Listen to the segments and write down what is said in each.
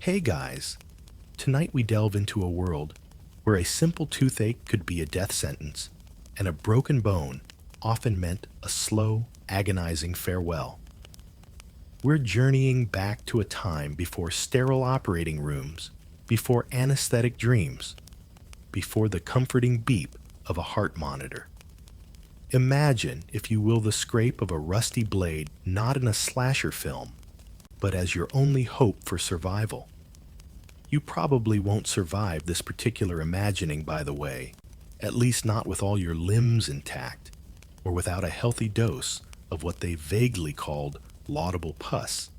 Hey guys, tonight we delve into a world where a simple toothache could be a death sentence, and a broken bone often meant a slow, agonizing farewell. We're journeying back to a time before sterile operating rooms, before anesthetic dreams, before the comforting beep of a heart monitor. Imagine, if you will, the scrape of a rusty blade not in a slasher film, but as your only hope for survival. You probably won't survive this particular imagining, by the way, at least not with all your limbs intact, or without a healthy dose of what they vaguely called laudable pus.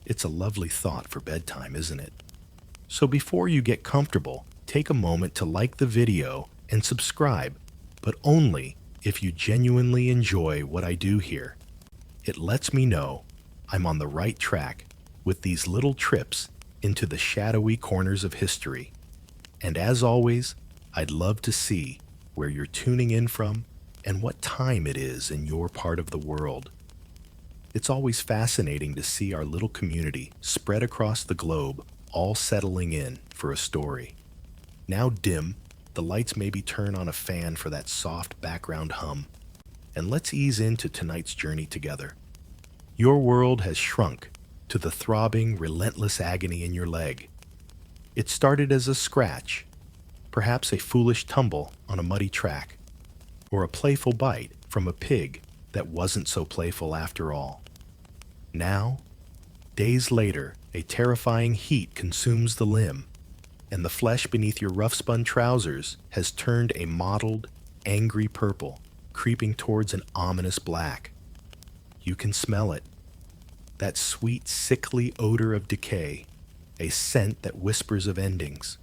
It's a lovely thought for bedtime, isn't it? So before you get comfortable, take a moment to like the video and subscribe, but only if you genuinely enjoy what I do here. It lets me know I'm on the right track with these little trips into the shadowy corners of history. And as always, I'd love to see where you're tuning in from and what time it is in your part of the world. It's always fascinating to see our little community spread across the globe, all settling in for a story. Now dim, the lights maybe turn on a fan for that soft background hum, and let's ease into tonight's journey together. Your world has shrunk to the throbbing, relentless agony in your leg. It started as a scratch, perhaps a foolish tumble on a muddy track, or a playful bite from a pig that wasn't so playful after all. Now, days later, a terrifying heat consumes the limb, and the flesh beneath your rough-spun trousers has turned a mottled, angry purple, creeping towards an ominous black. You can smell it. That sweet, sickly odor of decay, a scent that whispers of endings.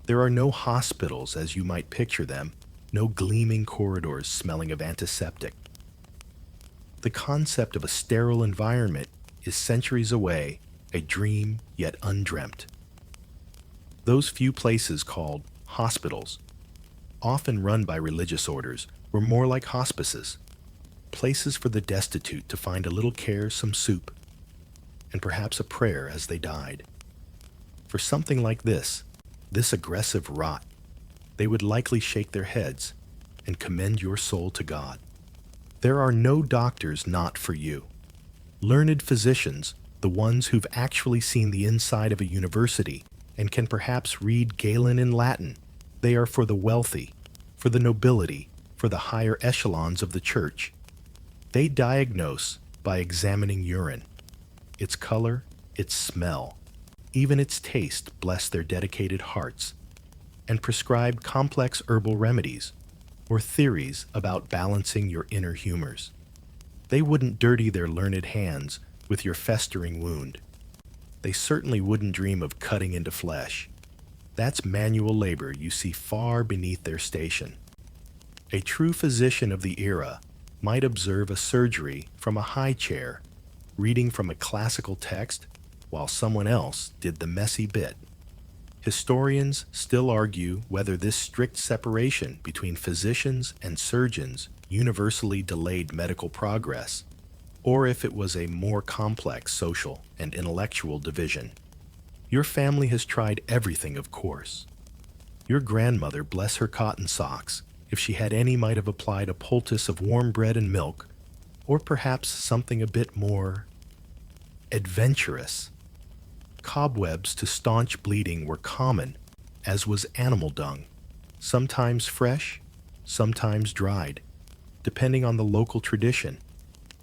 There are no hospitals as you might picture them, no gleaming corridors smelling of antiseptic. The concept of a sterile environment is centuries away, a dream yet undreamt. Those few places called hospitals, often run by religious orders, were more like hospices, places for the destitute to find a little care, some soup, and perhaps a prayer as they died. For something like this aggressive rot, they would likely shake their heads and commend your soul to God. There are no doctors not for you. Learned physicians, the ones who've actually seen the inside of a university and can perhaps read Galen in Latin, they are for the wealthy, for the nobility, for the higher echelons of the church. They diagnose by examining urine. Its color, its smell, even its taste bless their dedicated hearts, and prescribe complex herbal remedies or theories about balancing your inner humors. They wouldn't dirty their learned hands with your festering wound. They certainly wouldn't dream of cutting into flesh. That's manual labor you see far beneath their station. A true physician of the era might observe a surgery from a high chair, reading from a classical text, while someone else did the messy bit. Historians still argue whether this strict separation between physicians and surgeons universally delayed medical progress, or if it was a more complex social and intellectual division. Your family has tried everything, of course. Your grandmother, bless her cotton socks, if she had any, might have applied a poultice of warm bread and milk, or perhaps something a bit more adventurous. Cobwebs to staunch bleeding were common, as was animal dung, sometimes fresh, sometimes dried, depending on the local tradition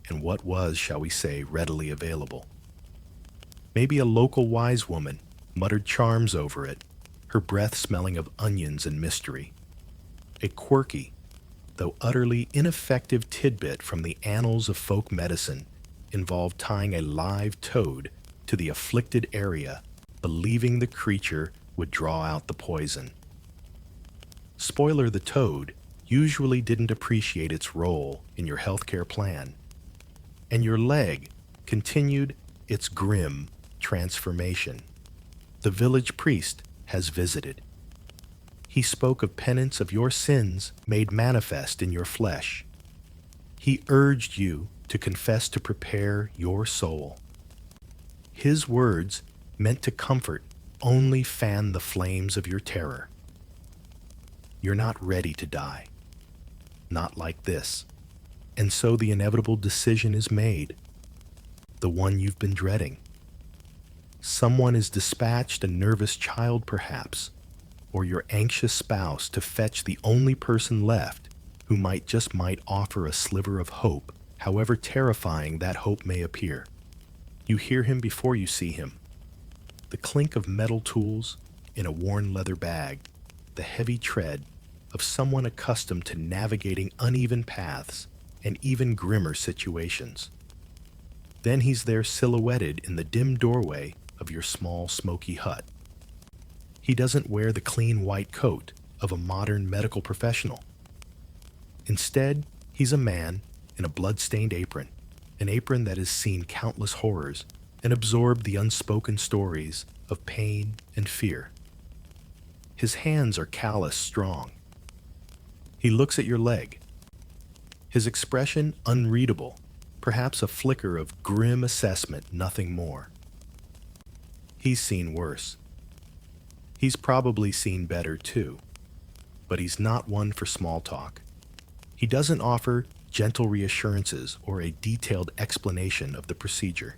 and what was, shall we say, readily available. Maybe a local wise woman muttered charms over it, her breath smelling of onions and mystery. A quirky, though utterly ineffective tidbit from the annals of folk medicine involved tying a live toad to the afflicted area, believing the creature would draw out the poison. Spoiler: the toad usually didn't appreciate its role in your healthcare plan, and your leg continued its grim transformation. The village priest has visited. He spoke of penance of your sins made manifest in your flesh. He urged you to confess to prepare your soul. His words meant to comfort, only fan the flames of your terror. You're not ready to die. Not like this. And so the inevitable decision is made, the one you've been dreading. Someone is dispatched, a nervous child perhaps, or your anxious spouse, to fetch the only person left who might offer a sliver of hope, however terrifying that hope may appear. You hear him before you see him. The clink of metal tools in a worn leather bag, the heavy tread of someone accustomed to navigating uneven paths and even grimmer situations. Then he's there silhouetted in the dim doorway of your small, smoky hut. He doesn't wear the clean white coat of a modern medical professional. Instead, he's a man in a blood-stained apron, an apron that has seen countless horrors and absorbed the unspoken stories of pain and fear. His hands are callous strong. He looks at your leg. His expression unreadable, perhaps a flicker of grim assessment, nothing more. He's seen worse. He's probably seen better too, but he's not one for small talk. He doesn't offer gentle reassurances or a detailed explanation of the procedure.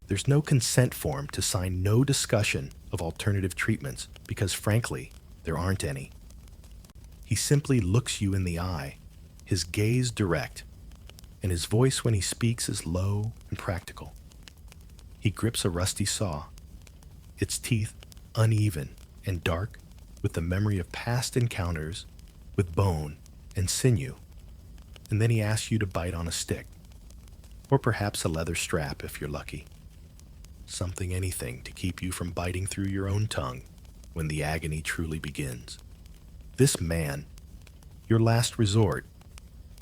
There's no consent form to sign, no discussion of alternative treatments, because frankly, there aren't any. He simply looks you in the eye, his gaze direct, and his voice when he speaks is low and practical. He grips a rusty saw, its teeth uneven and dark with the memory of past encounters with bone and sinew, and then he asks you to bite on a stick, or perhaps a leather strap if you're lucky. Something, anything, to keep you from biting through your own tongue when the agony truly begins. This man, your last resort.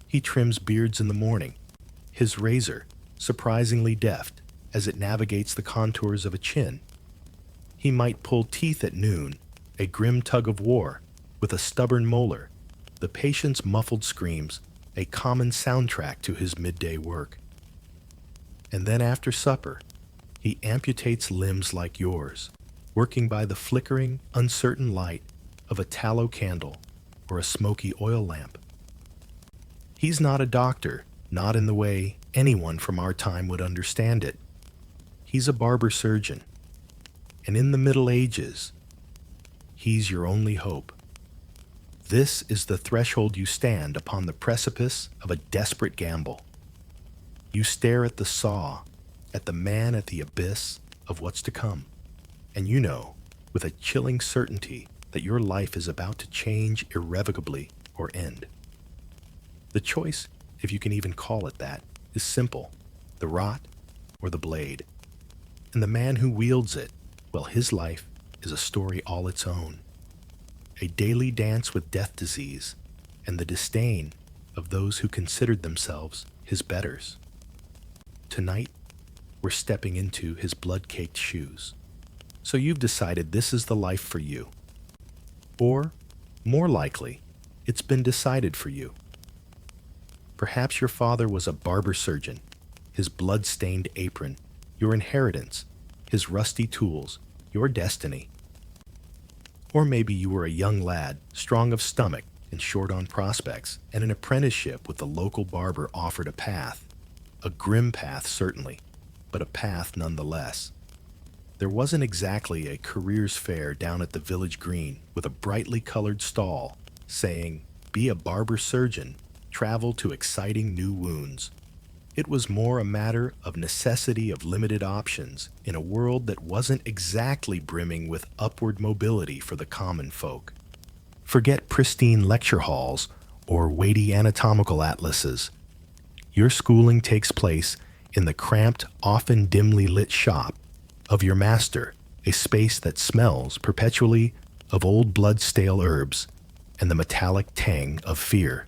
He trims beards in the morning, his razor surprisingly deft as it navigates the contours of a chin. He might pull teeth at noon, a grim tug of war with a stubborn molar, the patient's muffled screams, a common soundtrack to his midday work. And then after supper, he amputates limbs like yours, working by the flickering, uncertain light of a tallow candle or a smoky oil lamp. He's not a doctor, not in the way anyone from our time would understand it. He's a barber-surgeon. And in the Middle Ages, he's your only hope. This is the threshold you stand upon, the precipice of a desperate gamble. You stare at the saw, at the man at the abyss of what's to come, and you know, with a chilling certainty, that your life is about to change irrevocably or end. The choice, if you can even call it that, is simple: the rod or the blade. And the man who wields it, well, his life is a story all its own. A daily dance with death disease and the disdain of those who considered themselves his betters. Tonight, we're stepping into his blood-caked shoes. So you've decided this is the life for you. Or, more likely, it's been decided for you. Perhaps your father was a barber-surgeon, his blood-stained apron, your inheritance, his rusty tools, your destiny. Or maybe you were a young lad, strong of stomach and short on prospects, and an apprenticeship with the local barber offered a path. A grim path, certainly, but a path nonetheless. There wasn't exactly a careers fair down at the village green with a brightly colored stall saying, "Be a barber-surgeon, travel to exciting new wounds." It was more a matter of necessity, of limited options in a world that wasn't exactly brimming with upward mobility for the common folk. Forget pristine lecture halls or weighty anatomical atlases. Your schooling takes place in the cramped, often dimly lit shop of your master, a space that smells perpetually of old blood-stale herbs and the metallic tang of fear.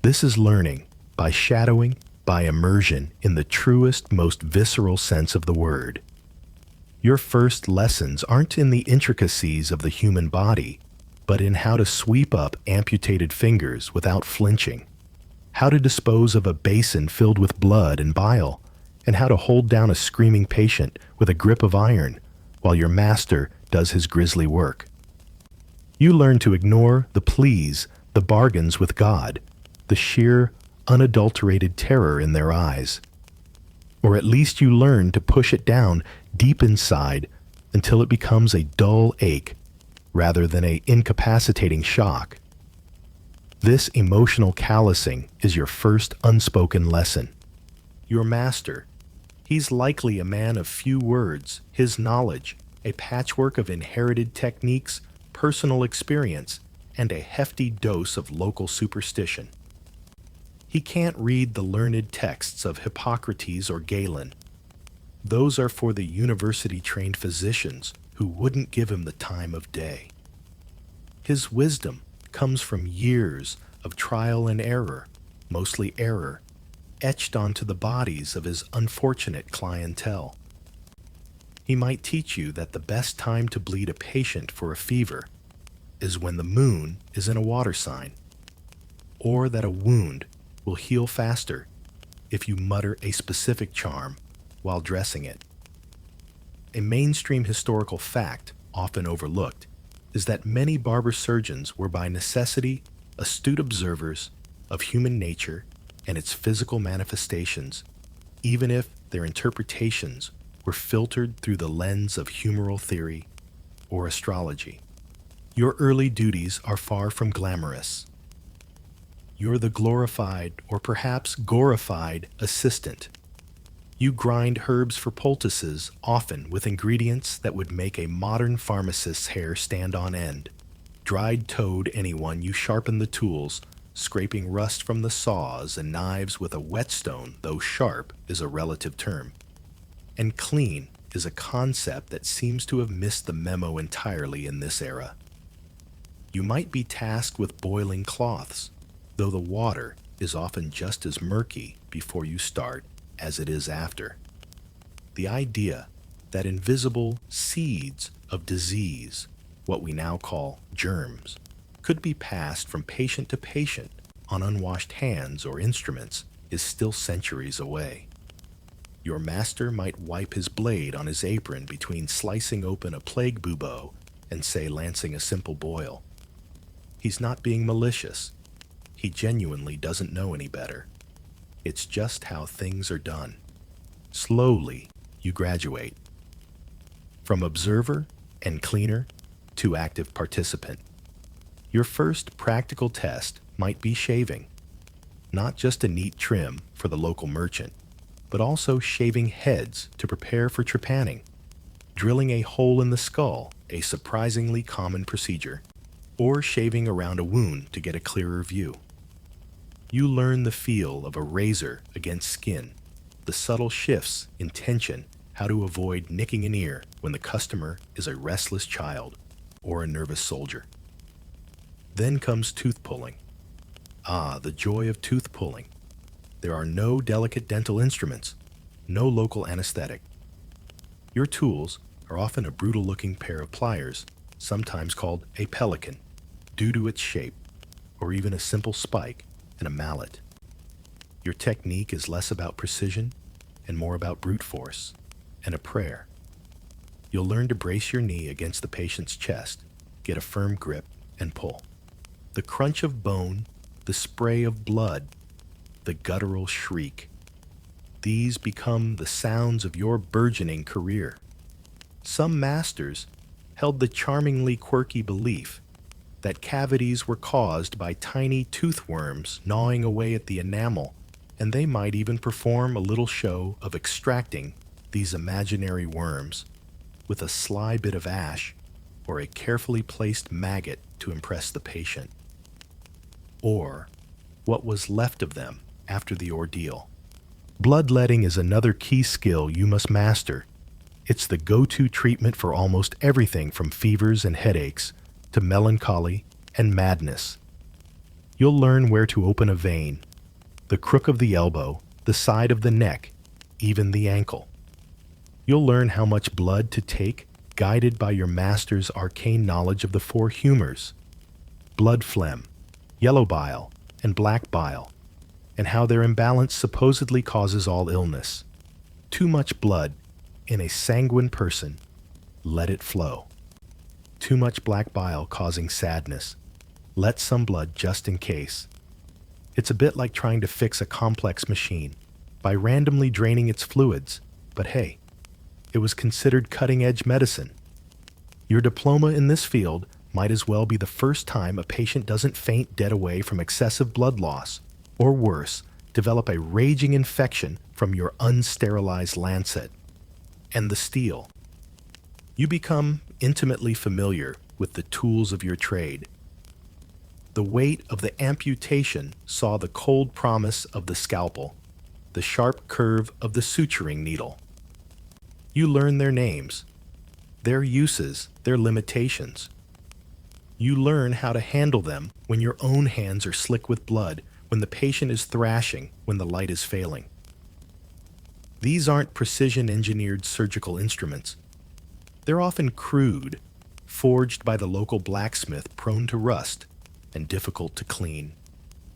This is learning by shadowing, by immersion in the truest, most visceral sense of the word. Your first lessons aren't in the intricacies of the human body, but in how to sweep up amputated fingers without flinching, how to dispose of a basin filled with blood and bile, and how to hold down a screaming patient with a grip of iron while your master does his grisly work. You learn to ignore the pleas, the bargains with God, the sheer, unadulterated terror in their eyes. Or at least you learn to push it down deep inside until it becomes a dull ache rather than an incapacitating shock. This emotional callousing is your first unspoken lesson. Your master, he's likely a man of few words, his knowledge, a patchwork of inherited techniques, personal experience, and a hefty dose of local superstition. He can't read the learned texts of Hippocrates or Galen. Those are for the university-trained physicians who wouldn't give him the time of day. His wisdom comes from years of trial and error, mostly error, etched onto the bodies of his unfortunate clientele. He might teach you that the best time to bleed a patient for a fever is when the moon is in a water sign, or that a wound will heal faster if you mutter a specific charm while dressing it. A mainstream historical fact, often overlooked, is that many barber surgeons were by necessity astute observers of human nature and its physical manifestations, even if their interpretations were filtered through the lens of humoral theory or astrology. Your early duties are far from glamorous. You're the glorified, or perhaps gorified, assistant. You grind herbs for poultices, often with ingredients that would make a modern pharmacist's hair stand on end. Dried-toed anyone, you sharpen the tools, scraping rust from the saws and knives with a whetstone, though sharp is a relative term. And clean is a concept that seems to have missed the memo entirely in this era. You might be tasked with boiling cloths, though the water is often just as murky before you start as it is after. The idea that invisible seeds of disease, what we now call germs, could be passed from patient to patient on unwashed hands or instruments is still centuries away. Your master might wipe his blade on his apron between slicing open a plague bubo and, say, lancing a simple boil. He's not being malicious. He genuinely doesn't know any better. It's just how things are done. Slowly, you graduate from observer and cleaner to active participant. Your first practical test might be shaving, not just a neat trim for the local merchant, but also shaving heads to prepare for trepanning, drilling a hole in the skull, a surprisingly common procedure, or shaving around a wound to get a clearer view. You learn the feel of a razor against skin, the subtle shifts in tension, how to avoid nicking an ear when the customer is a restless child or a nervous soldier. Then comes tooth pulling. Ah, the joy of tooth pulling. There are no delicate dental instruments, no local anesthetic. Your tools are often a brutal-looking pair of pliers, sometimes called a pelican, due to its shape, or even a simple spike and a mallet. Your technique is less about precision and more about brute force and a prayer. You'll learn to brace your knee against the patient's chest, get a firm grip, and pull. The crunch of bone, the spray of blood, the guttural shriek. These become the sounds of your burgeoning career. Some masters held the charmingly quirky belief that cavities were caused by tiny tooth worms gnawing away at the enamel, and they might even perform a little show of extracting these imaginary worms with a sly bit of ash or a carefully placed maggot to impress the patient. Or what was left of them after the ordeal. Bloodletting is another key skill you must master. It's the go-to treatment for almost everything from fevers and headaches to melancholy and madness. You'll learn where to open a vein, the crook of the elbow, the side of the neck, even the ankle. You'll learn how much blood to take, guided by your master's arcane knowledge of the four humors: blood phlegm, yellow bile, and black bile, and how their imbalance supposedly causes all illness. Too much blood in a sanguine person, let it flow. Too much black bile causing sadness, let some blood just in case. It's a bit like trying to fix a complex machine by randomly draining its fluids, but hey, it was considered cutting-edge medicine. Your diploma in this field might as well be the first time a patient doesn't faint dead away from excessive blood loss, or worse, develop a raging infection from your unsterilized lancet. And the steel. You become intimately familiar with the tools of your trade. The weight of the amputation saw the cold promise of the scalpel, the sharp curve of the suturing needle. You learn their names, their uses, their limitations. You learn how to handle them when your own hands are slick with blood, when the patient is thrashing, when the light is failing. These aren't precision-engineered surgical instruments. They're often crude, forged by the local blacksmith prone to rust and difficult to clean.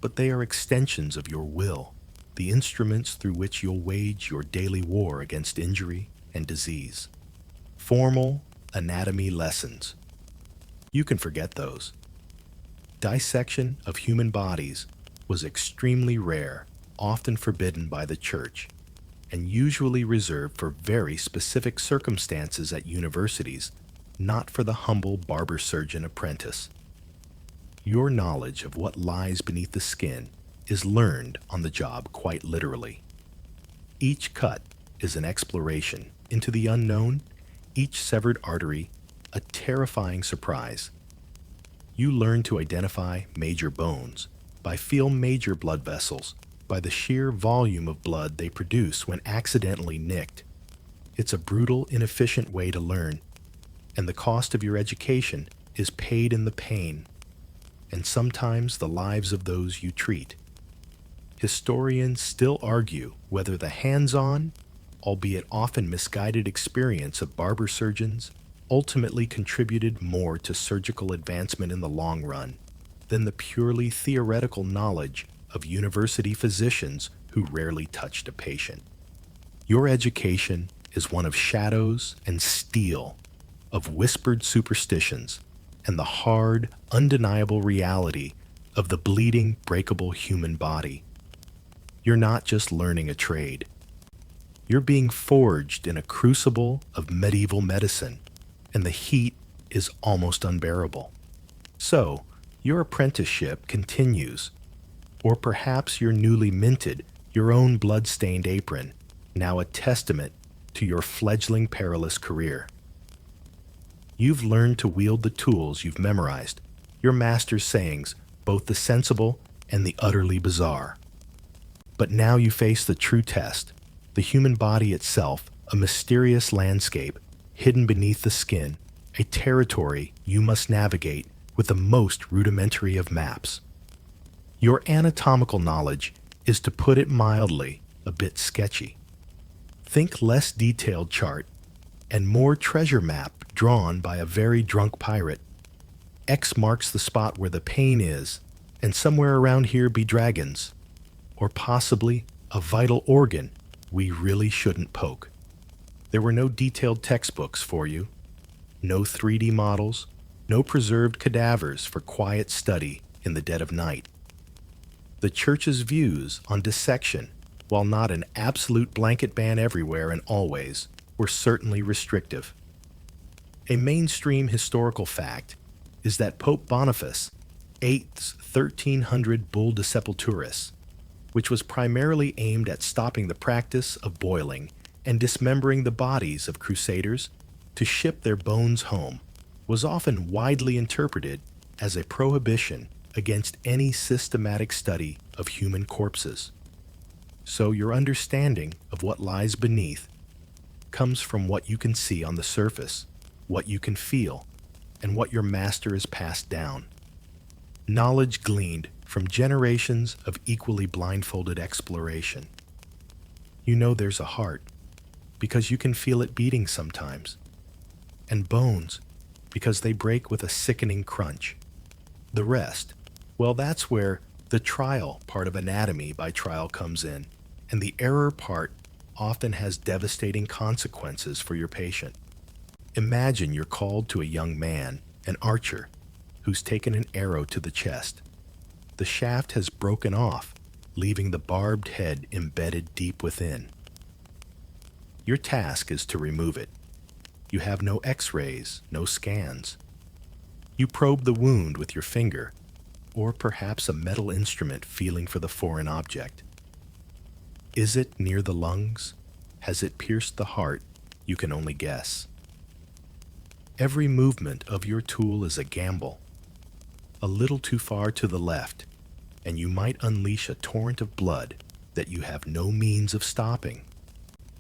But they are extensions of your will, the instruments through which you'll wage your daily war against injury and disease. Formal anatomy lessons. You can forget those. Dissection of human bodies was extremely rare, often forbidden by the church, and usually reserved for very specific circumstances at universities, not for the humble barber-surgeon apprentice. Your knowledge of what lies beneath the skin is learned on the job quite literally. Each cut is an exploration into the unknown, each severed artery a terrifying surprise. You learn to identify major bones by feel major blood vessels, by the sheer volume of blood they produce when accidentally nicked. It's a brutal, inefficient way to learn, and the cost of your education is paid in the pain, and sometimes the lives of those you treat. Historians still argue whether the hands-on, albeit often misguided experience of barber surgeons ultimately contributed more to surgical advancement in the long run than the purely theoretical knowledge of university physicians who rarely touched a patient. Your education is one of shadows and steel, of whispered superstitions, and the hard, undeniable reality of the bleeding, breakable human body. You're not just learning a trade. You're being forged in a crucible of medieval medicine, and the heat is almost unbearable. So, your apprenticeship continues, or perhaps your newly minted, your own blood-stained apron, now a testament to your fledgling perilous career. You've learned to wield the tools you've memorized, your master's sayings, both the sensible and the utterly bizarre. But now you face the true test, the human body itself, a mysterious landscape, hidden beneath the skin, a territory you must navigate with the most rudimentary of maps. Your anatomical knowledge is, to put it mildly, a bit sketchy. Think less detailed chart and more treasure map drawn by a very drunk pirate. X marks the spot where the pain is, and somewhere around here be dragons, or possibly a vital organ we really shouldn't poke. There were no detailed textbooks for you, no 3D models, no preserved cadavers for quiet study in the dead of night. The church's views on dissection, while not an absolute blanket ban everywhere and always, were certainly restrictive. A mainstream historical fact is that Pope Boniface VIII's 1300 Bull de Sepulturis, which was primarily aimed at stopping the practice of boiling and dismembering the bodies of crusaders to ship their bones home, was often widely interpreted as a prohibition against any systematic study of human corpses. So your understanding of what lies beneath comes from what you can see on the surface, what you can feel, and what your master has passed down. Knowledge gleaned from generations of equally blindfolded exploration. You know there's a heart, because you can feel it beating sometimes, and bones, because they break with a sickening crunch. The rest, well, that's where the trial part of anatomy by trial comes in, and the error part often has devastating consequences for your patient. Imagine you're called to a young man, an archer, who's taken an arrow to the chest. The shaft has broken off, leaving the barbed head embedded deep within. Your task is to remove it. You have no x-rays, no scans. You probe the wound with your finger, or perhaps a metal instrument feeling for the foreign object. Is it near the lungs? Has it pierced the heart? You can only guess. Every movement of your tool is a gamble. A little too far to the left, and you might unleash a torrent of blood that you have no means of stopping.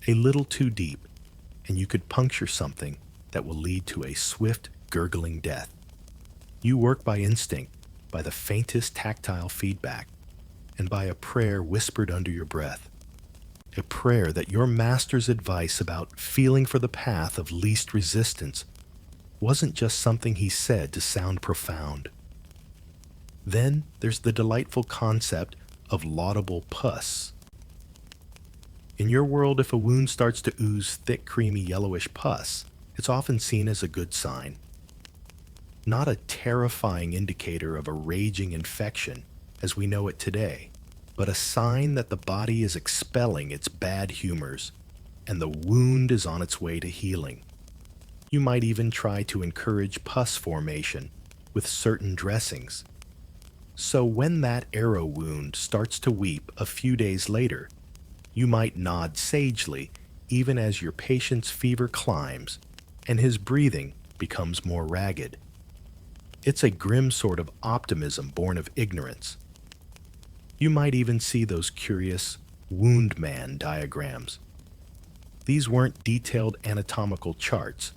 A little too deep, and you could puncture something that will lead to a swift, gurgling death. You work by instinct, by the faintest tactile feedback, and by a prayer whispered under your breath. A prayer that your master's advice about feeling for the path of least resistance wasn't just something he said to sound profound. Then there's the delightful concept of laudable pus. In your world, if a wound starts to ooze thick, creamy, yellowish pus, it's often seen as a good sign. Not a terrifying indicator of a raging infection as we know it today, but a sign that the body is expelling its bad humors and the wound is on its way to healing. You might even try to encourage pus formation with certain dressings. So when that arrow wound starts to weep a few days later, you might nod sagely even as your patient's fever climbs and his breathing becomes more ragged. It's a grim sort of optimism born of ignorance. You might even see those curious wound man diagrams. These weren't detailed anatomical charts,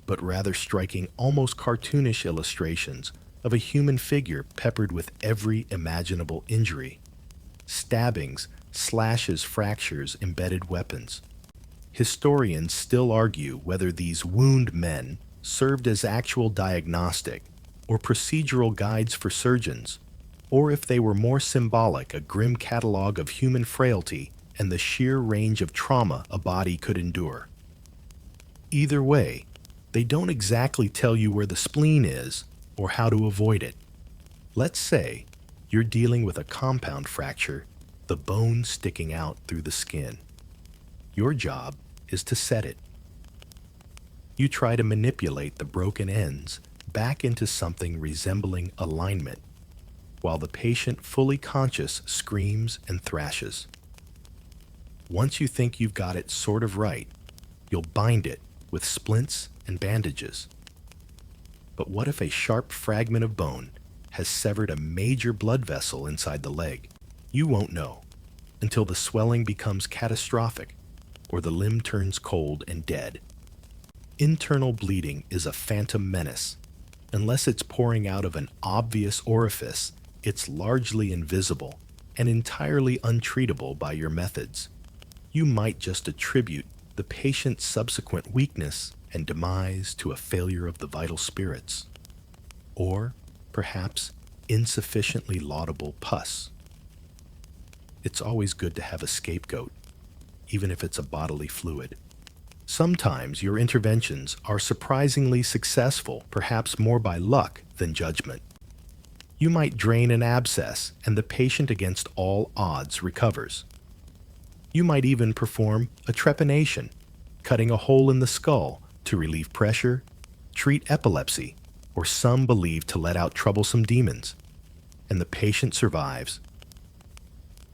but rather striking, almost cartoonish illustrations of a human figure peppered with every imaginable injury. Stabbings, slashes, fractures, embedded weapons. Historians still argue whether these wound men served as actual diagnostic or procedural guides for surgeons, or if they were more symbolic, a grim catalog of human frailty and the sheer range of trauma a body could endure. Either way, they don't exactly tell you where the spleen is or how to avoid it. Let's say you're dealing with a compound fracture, the bone sticking out through the skin. Your job is to set it. You try to manipulate the broken ends back into something resembling alignment, while the patient, fully conscious, screams and thrashes. Once you think you've got it sort of right, you'll bind it with splints and bandages. But what if a sharp fragment of bone has severed a major blood vessel inside the leg? You won't know until the swelling becomes catastrophic or the limb turns cold and dead. Internal bleeding is a phantom menace. Unless it's pouring out of an obvious orifice, it's largely invisible and entirely untreatable by your methods. You might just attribute the patient's subsequent weakness and demise to a failure of the vital spirits, or perhaps insufficiently laudable pus. It's always good to have a scapegoat, even if it's a bodily fluid. Sometimes your interventions are surprisingly successful, perhaps more by luck than judgment. You might drain an abscess and the patient against all odds recovers. You might even perform a trepanation, cutting a hole in the skull to relieve pressure, treat epilepsy, or some believe to let out troublesome demons, and the patient survives.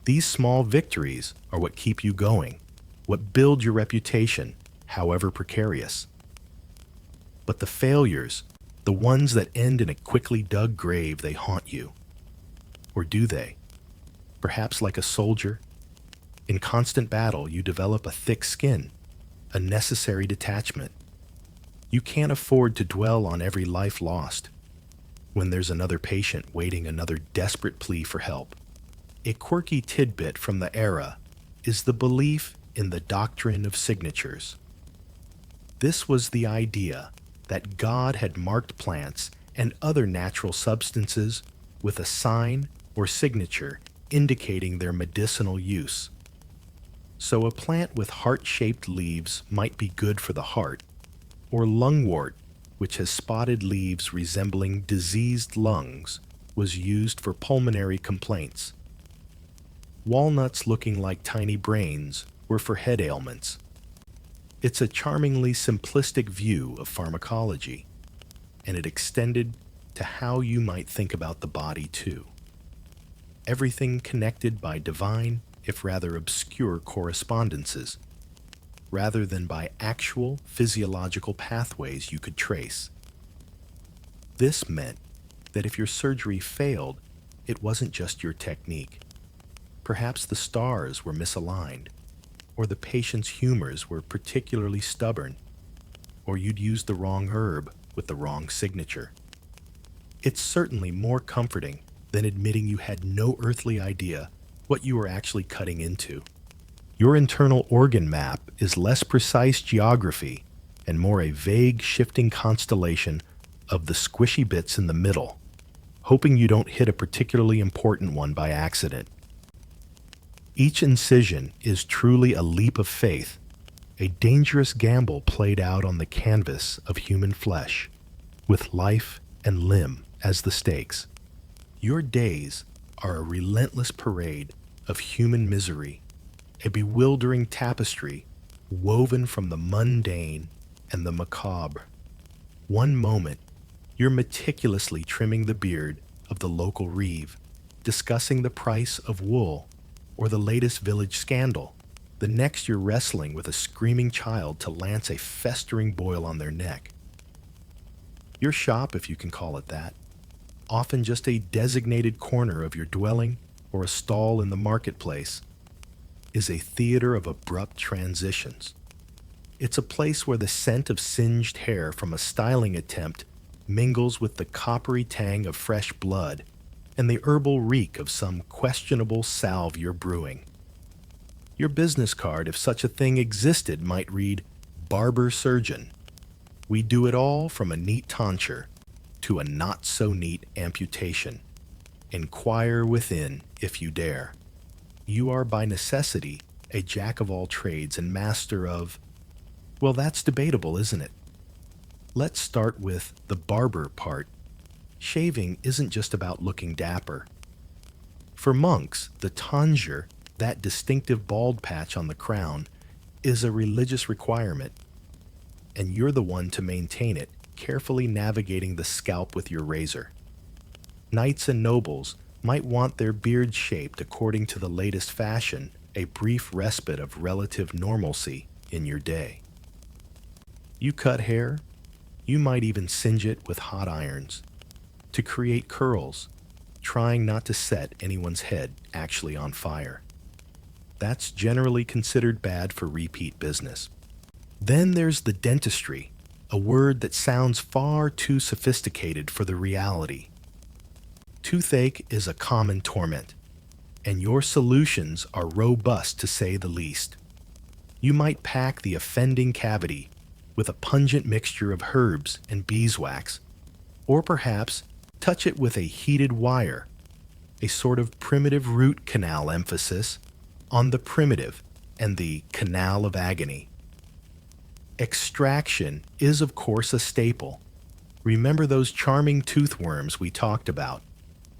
These small victories are what keep you going, what build your reputation, however precarious. But the failures, the ones that end in a quickly dug grave, they haunt you. Or do they? Perhaps like a soldier, in constant battle you develop a thick skin, a necessary detachment. You can't afford to dwell on every life lost when there's another patient waiting another desperate plea for help. A quirky tidbit from the era is the belief in the doctrine of signatures. This was the idea that God had marked plants and other natural substances with a sign or signature indicating their medicinal use. So a plant with heart-shaped leaves might be good for the heart, or lungwort, which has spotted leaves resembling diseased lungs, was used for pulmonary complaints. Walnuts looking like tiny brains were for head ailments. It's a charmingly simplistic view of pharmacology, and it extended to how you might think about the body too. Everything connected by divine, if rather obscure, correspondences, rather than by actual physiological pathways you could trace. This meant that if your surgery failed, it wasn't just your technique. Perhaps the stars were misaligned, or the patient's humors were particularly stubborn, or you'd used the wrong herb with the wrong signature. It's certainly more comforting than admitting you had no earthly idea what you were actually cutting into. Your internal organ map is less precise geography and more a vague, shifting constellation of the squishy bits in the middle, hoping you don't hit a particularly important one by accident. Each incision is truly a leap of faith, a dangerous gamble played out on the canvas of human flesh, with life and limb as the stakes. Your days are a relentless parade of human misery, a bewildering tapestry woven from the mundane and the macabre. One moment, you're meticulously trimming the beard of the local reeve, discussing the price of wool or the latest village scandal. The next, you're wrestling with a screaming child to lance a festering boil on their neck. Your shop, if you can call it that, often just a designated corner of your dwelling or a stall in the marketplace, is a theater of abrupt transitions. It's a place where the scent of singed hair from a styling attempt mingles with the coppery tang of fresh blood and the herbal reek of some questionable salve you're brewing. Your business card, if such a thing existed, might read, "Barber-Surgeon. We do it all from a neat tonsure to a not-so-neat amputation. Inquire within if you dare." You are by necessity a jack of all trades and master of, well, that's debatable, isn't it? Let's start with the barber part. Shaving isn't just about looking dapper. For monks, the tonsure, that distinctive bald patch on the crown, is a religious requirement, and you're the one to maintain it, carefully navigating the scalp with your razor. Knights and nobles might want their beards shaped according to the latest fashion, a brief respite of relative normalcy in your day. You cut hair, you might even singe it with hot irons to create curls, trying not to set anyone's head actually on fire. That's generally considered bad for repeat business. Then there's the dentistry, a word that sounds far too sophisticated for the reality. Toothache is a common torment, and your solutions are robust to say the least. You might pack the offending cavity with a pungent mixture of herbs and beeswax, or perhaps touch it with a heated wire, a sort of primitive root canal emphasis on the primitive and the canal of agony. Extraction is, of course, a staple. Remember those charming toothworms we talked about.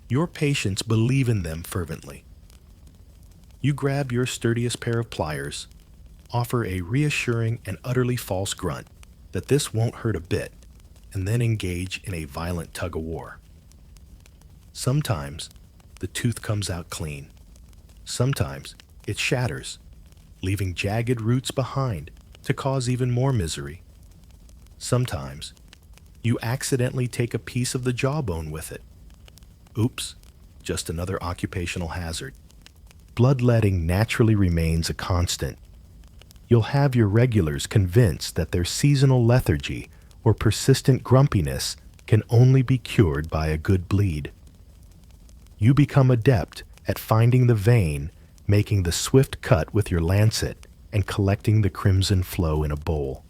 Your patients believe in them fervently. You grab your sturdiest pair of pliers, offer a reassuring and utterly false grunt that this won't hurt a bit, and then engage in a violent tug-of-war. Sometimes the tooth comes out clean. Sometimes it shatters, leaving jagged roots behind to cause even more misery. Sometimes you accidentally take a piece of the jawbone with it. Oops, just another occupational hazard. Bloodletting naturally remains a constant. You'll have your regulars convinced that their seasonal lethargy or persistent grumpiness can only be cured by a good bleed. You become adept at finding the vein, making the swift cut with your lancet, and collecting the crimson flow in a bowl.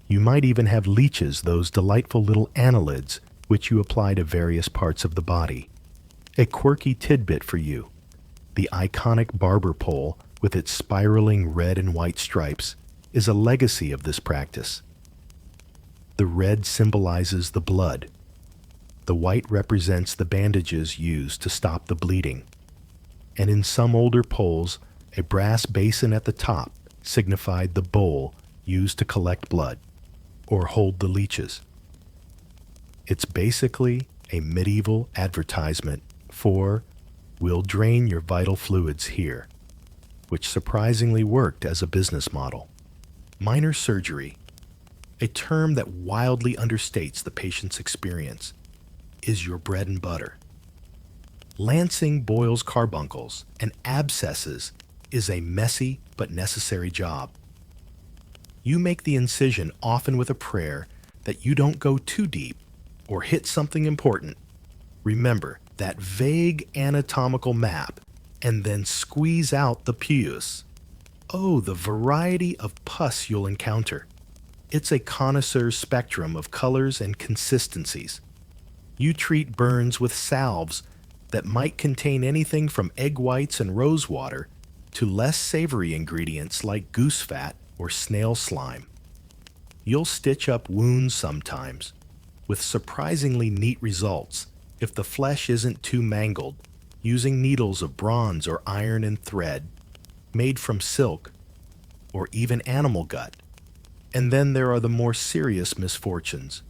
You might even have leeches, those delightful little annelids which you apply to various parts of the body. A quirky tidbit for you: the iconic barber pole with its spiraling red and white stripes, is a legacy of this practice. The red symbolizes the blood. The white represents the bandages used to stop the bleeding. And in some older poles, a brass basin at the top signified the bowl used to collect blood or hold the leeches. It's basically a medieval advertisement for "we'll drain your vital fluids here," which surprisingly worked as a business model. Minor surgery, a term that wildly understates the patient's experience, is your bread and butter. Lancing boils, carbuncles, and abscesses is a messy but necessary job. You make the incision often with a prayer that you don't go too deep or hit something important. Remember that vague anatomical map and then squeeze out the pus. Oh, the variety of pus you'll encounter. It's a connoisseur's spectrum of colors and consistencies. You treat burns with salves that might contain anything from egg whites and rose water to less savory ingredients like goose fat or snail slime. You'll stitch up wounds sometimes, with surprisingly neat results if the flesh isn't too mangled, using needles of bronze or iron and thread, made from silk or even animal gut. And then there are the more serious misfortunes.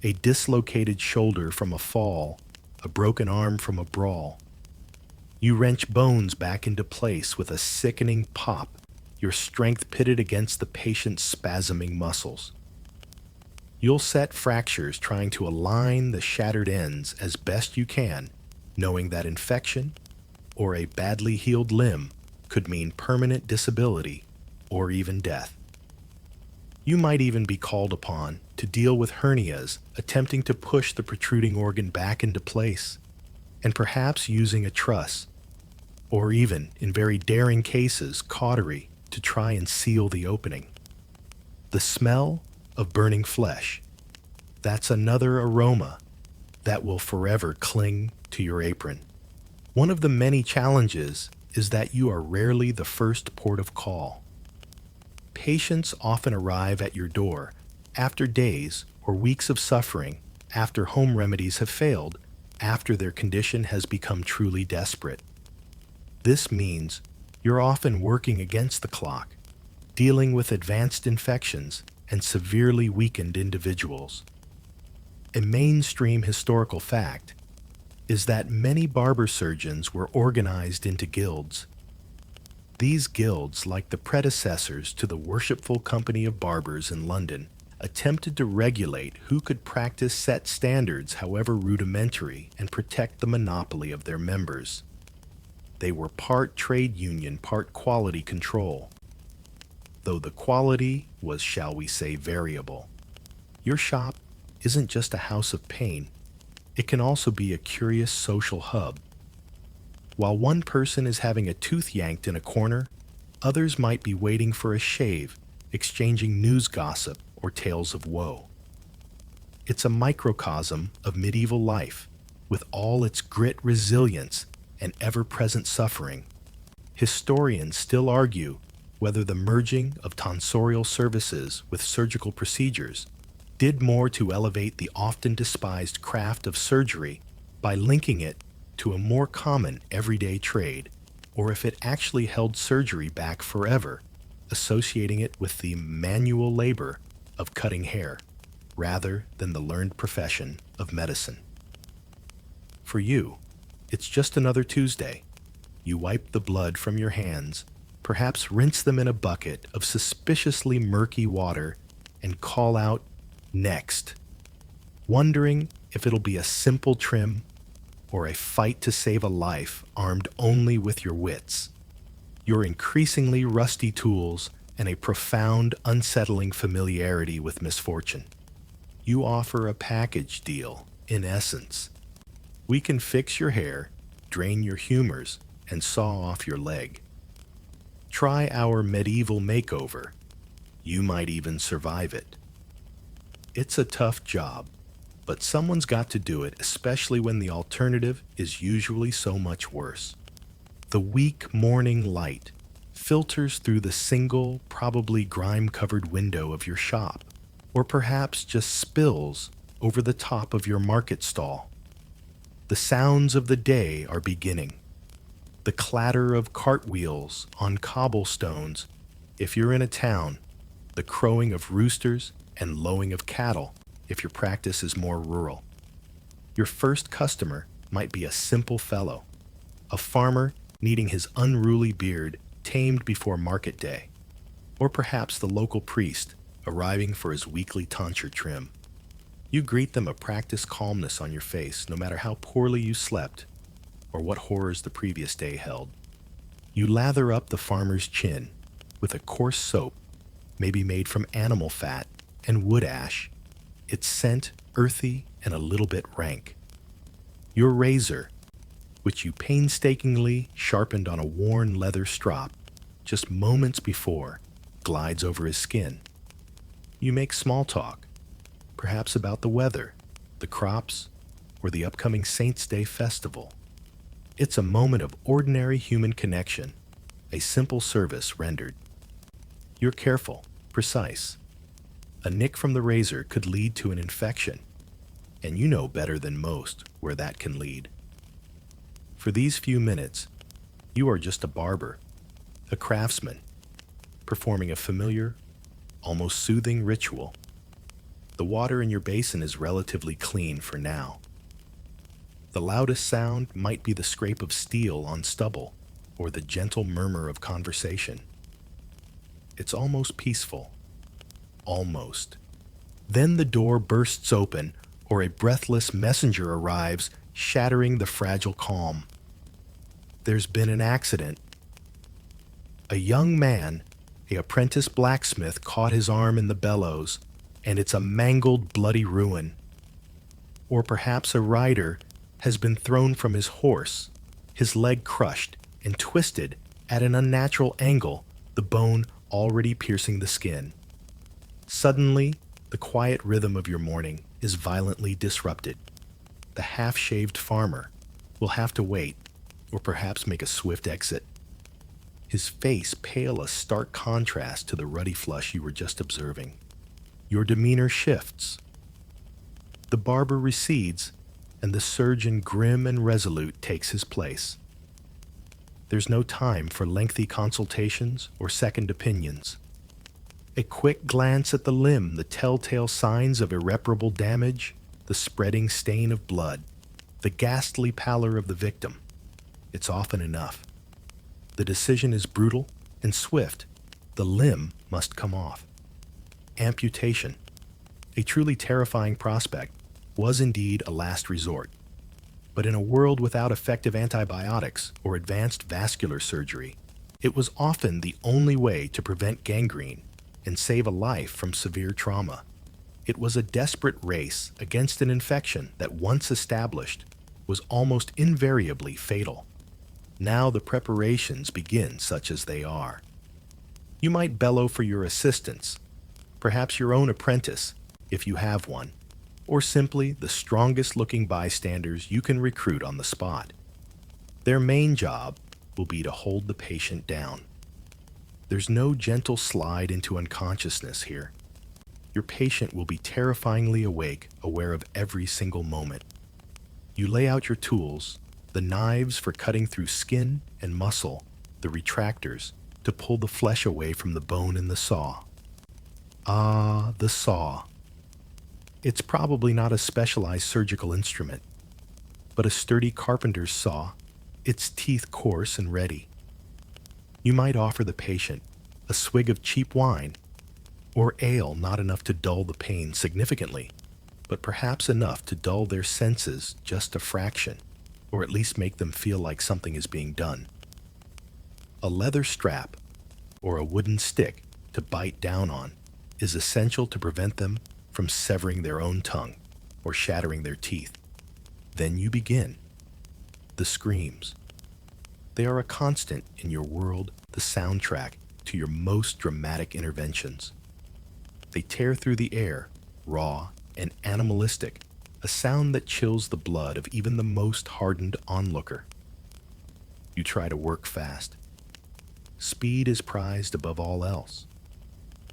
A dislocated shoulder from a fall, a broken arm from a brawl. You wrench bones back into place with a sickening pop, your strength pitted against the patient's spasming muscles. You'll set fractures trying to align the shattered ends as best you can, knowing that infection or a badly healed limb could mean permanent disability or even death. You might even be called upon to deal with hernias attempting to push the protruding organ back into place, and perhaps using a truss, or even, in very daring cases, cautery to try and seal the opening. The smell of burning flesh, that's another aroma that will forever cling to your apron. One of the many challenges is that you are rarely the first port of call. Patients often arrive at your door after days or weeks of suffering, after home remedies have failed, after their condition has become truly desperate. This means you're often working against the clock, dealing with advanced infections and severely weakened individuals. A mainstream historical fact is that many barber surgeons were organized into guilds. These guilds, like the predecessors to the Worshipful Company of Barbers in London, attempted to regulate who could practice set standards, however rudimentary, and protect the monopoly of their members. They were part trade union, part quality control, though the quality was, shall we say, variable. Your shop isn't just a house of pain, it can also be a curious social hub. While one person is having a tooth yanked in a corner, others might be waiting for a shave, exchanging news gossip or tales of woe. It's a microcosm of medieval life, with all its grit, resilience, and ever-present suffering. Historians still argue whether the merging of tonsorial services with surgical procedures did more to elevate the often despised craft of surgery by linking it to a more common everyday trade, or if it actually held surgery back forever, associating it with the manual labor of cutting hair, rather than the learned profession of medicine. For you, it's just another Tuesday. You wipe the blood from your hands, perhaps rinse them in a bucket of suspiciously murky water, and call out, "Next," wondering if it'll be a simple trim or a fight to save a life armed only with your wits, your increasingly rusty tools, and a profound, unsettling familiarity with misfortune. You offer a package deal, in essence. We can fix your hair, drain your humors, and saw off your leg. Try our medieval makeover. You might even survive it. It's a tough job, but someone's got to do it, especially when the alternative is usually so much worse. The weak morning light filters through the single, probably grime-covered window of your shop, or perhaps just spills over the top of your market stall. The sounds of the day are beginning. The clatter of cartwheels on cobblestones, if you're in a town, the crowing of roosters and lowing of cattle, if your practice is more rural. Your first customer might be a simple fellow, a farmer needing his unruly beard tamed before market day, or perhaps the local priest arriving for his weekly tonsure trim. You greet them a practiced calmness on your face, no matter how poorly you slept or what horrors the previous day held. You lather up the farmer's chin with a coarse soap, maybe made from animal fat and wood ash, its scent earthy and a little bit rank. Your razor, which you painstakingly sharpened on a worn leather strop just moments before, glides over his skin. You make small talk, perhaps about the weather, the crops, or the upcoming Saints' Day festival. It's a moment of ordinary human connection, a simple service rendered. You're careful, precise. A nick from the razor could lead to an infection, and you know better than most where that can lead. For these few minutes, you are just a barber, a craftsman, performing a familiar, almost soothing ritual. The water in your basin is relatively clean for now. The loudest sound might be the scrape of steel on stubble or the gentle murmur of conversation. It's almost peaceful. Almost. Then the door bursts open or a breathless messenger arrives, shattering the fragile calm. There's been an accident. A young man, an apprentice blacksmith, caught his arm in the bellows, and it's a mangled, bloody ruin. Or perhaps a rider has been thrown from his horse, his leg crushed and twisted at an unnatural angle, the bone already piercing the skin. Suddenly, the quiet rhythm of your morning is violently disrupted. The half-shaved farmer will have to wait, or perhaps make a swift exit. His face pale, a stark contrast to the ruddy flush you were just observing. Your demeanor shifts. The barber recedes, and the surgeon, grim and resolute, takes his place. There's no time for lengthy consultations or second opinions. A quick glance at the limb, the telltale signs of irreparable damage, the spreading stain of blood, the ghastly pallor of the victim. It's often enough. The decision is brutal and swift. The limb must come off. Amputation, a truly terrifying prospect, was indeed a last resort. But in a world without effective antibiotics or advanced vascular surgery, it was often the only way to prevent gangrene and save a life from severe trauma. It was a desperate race against an infection that, once established, was almost invariably fatal. Now the preparations begin, such as they are. You might bellow for your assistants, perhaps your own apprentice, if you have one, or simply the strongest-looking bystanders you can recruit on the spot. Their main job will be to hold the patient down. There's no gentle slide into unconsciousness here. Your patient will be terrifyingly awake, aware of every single moment. You lay out your tools, the knives for cutting through skin and muscle, the retractors to pull the flesh away from the bone, in the saw. Ah, the saw. It's probably not a specialized surgical instrument, but a sturdy carpenter's saw, its teeth coarse and ready. You might offer the patient a swig of cheap wine or ale, not enough to dull the pain significantly, but perhaps enough to dull their senses just a fraction, or at least make them feel like something is being done. A leather strap or a wooden stick to bite down on is essential to prevent them from severing their own tongue or shattering their teeth. Then you begin. The screams. They are a constant in your world, the soundtrack to your most dramatic interventions. They tear through the air, raw and animalistic, a sound that chills the blood of even the most hardened onlooker. You try to work fast. Speed is prized above all else,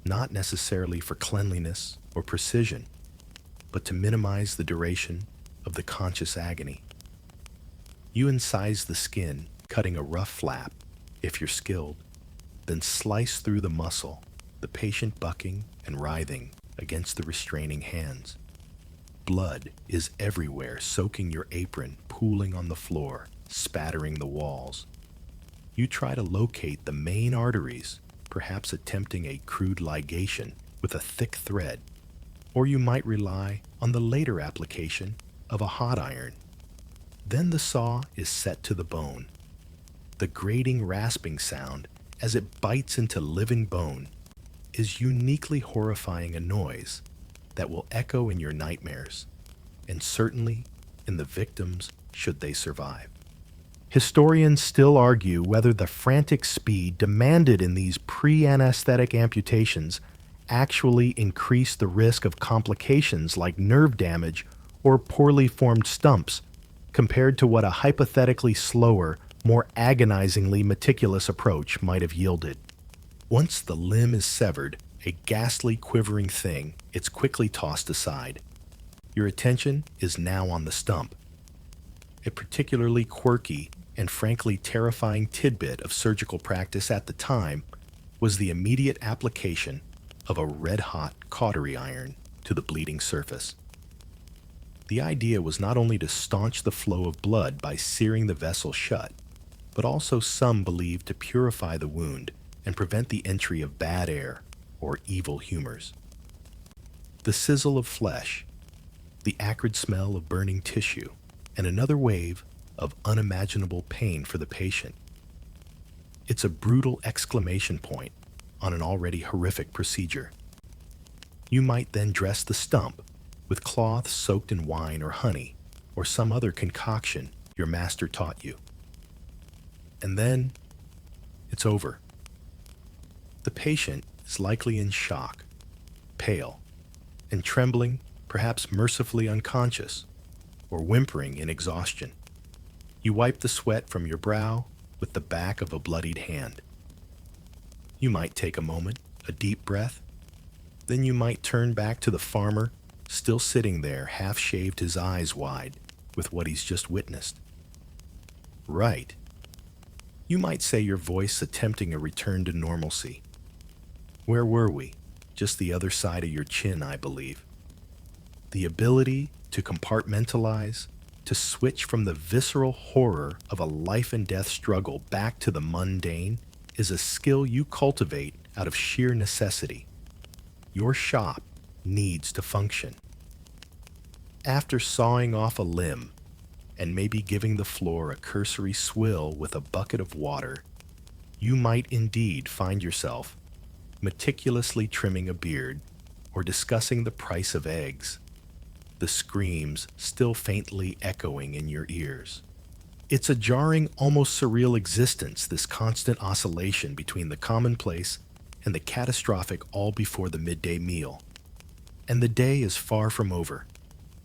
not necessarily for cleanliness or precision, but to minimize the duration of the conscious agony. You incise the skin, cutting a rough flap, if you're skilled, then slice through the muscle, the patient bucking and writhing against the restraining hands. Blood is everywhere, soaking your apron, pooling on the floor, spattering the walls. You try to locate the main arteries, perhaps attempting a crude ligation with a thick thread, or you might rely on the later application of a hot iron. Then the saw is set to the bone. The grating, rasping sound as it bites into living bone is uniquely horrifying a noise that will echo in your nightmares, and certainly in the victims should they survive. Historians still argue whether the frantic speed demanded in these pre-anesthetic amputations actually increased the risk of complications like nerve damage or poorly formed stumps compared to what a hypothetically slower, more agonizingly meticulous approach might have yielded. Once the limb is severed, a ghastly, quivering thing, it's quickly tossed aside. Your attention is now on the stump. A particularly quirky and frankly terrifying tidbit of surgical practice at the time was the immediate application of a red-hot cautery iron to the bleeding surface. The idea was not only to staunch the flow of blood by searing the vessel shut, but also some believed to purify the wound and prevent the entry of bad air or evil humors. The sizzle of flesh, the acrid smell of burning tissue, and another wave of unimaginable pain for the patient. It's a brutal exclamation point on an already horrific procedure. You might then dress the stump with cloths soaked in wine or honey, or some other concoction your master taught you. And then it's over. The patient is likely in shock, pale, and trembling, perhaps mercifully unconscious, or whimpering in exhaustion. You wipe the sweat from your brow with the back of a bloodied hand. You might take a moment, a deep breath. Then you might turn back to the farmer, still sitting there, half-shaved, his eyes wide, with what he's just witnessed. Right. You might say, your voice attempting a return to normalcy. Where were we? Just the other side of your chin, I believe. The ability to compartmentalize, to switch from the visceral horror of a life and death struggle back to the mundane, is a skill you cultivate out of sheer necessity. Your shop needs to function. After sawing off a limb and maybe giving the floor a cursory swill with a bucket of water, you might indeed find yourself meticulously trimming a beard or discussing the price of eggs, the screams still faintly echoing in your ears. It's a jarring, almost surreal existence, this constant oscillation between the commonplace and the catastrophic all before the midday meal. And the day is far from over.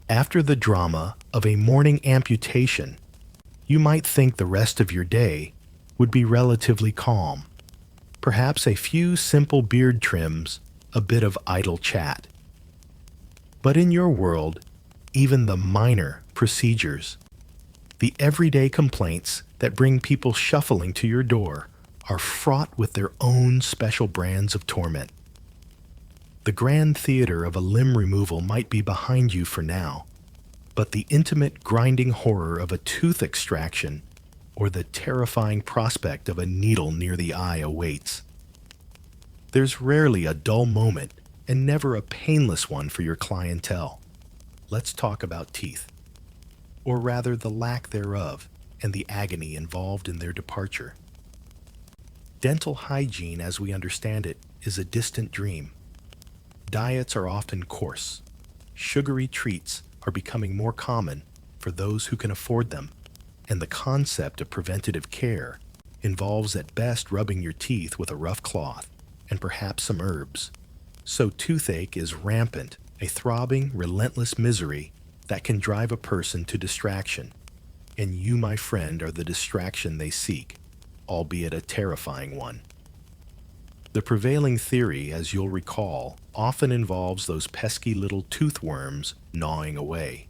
After the drama of a morning amputation, you might think the rest of your day would be relatively calm. Perhaps a few simple beard trims, a bit of idle chat. But in your world, even the minor procedures, the everyday complaints that bring people shuffling to your door, are fraught with their own special brands of torment. The grand theater of a limb removal might be behind you for now, but the intimate, grinding horror of a tooth extraction or the terrifying prospect of a needle near the eye awaits. There's rarely a dull moment and never a painless one for your clientele. Let's talk about teeth, or rather the lack thereof, and the agony involved in their departure. Dental hygiene, as we understand it, is a distant dream. Diets are often coarse. Sugary treats are becoming more common for those who can afford them, and the concept of preventative care involves at best rubbing your teeth with a rough cloth and perhaps some herbs. So toothache is rampant, a throbbing, relentless misery that can drive a person to distraction. And you, my friend, are the distraction they seek. albeit a terrifying one. The prevailing theory, as you'll recall, often involves those pesky little tooth worms gnawing away.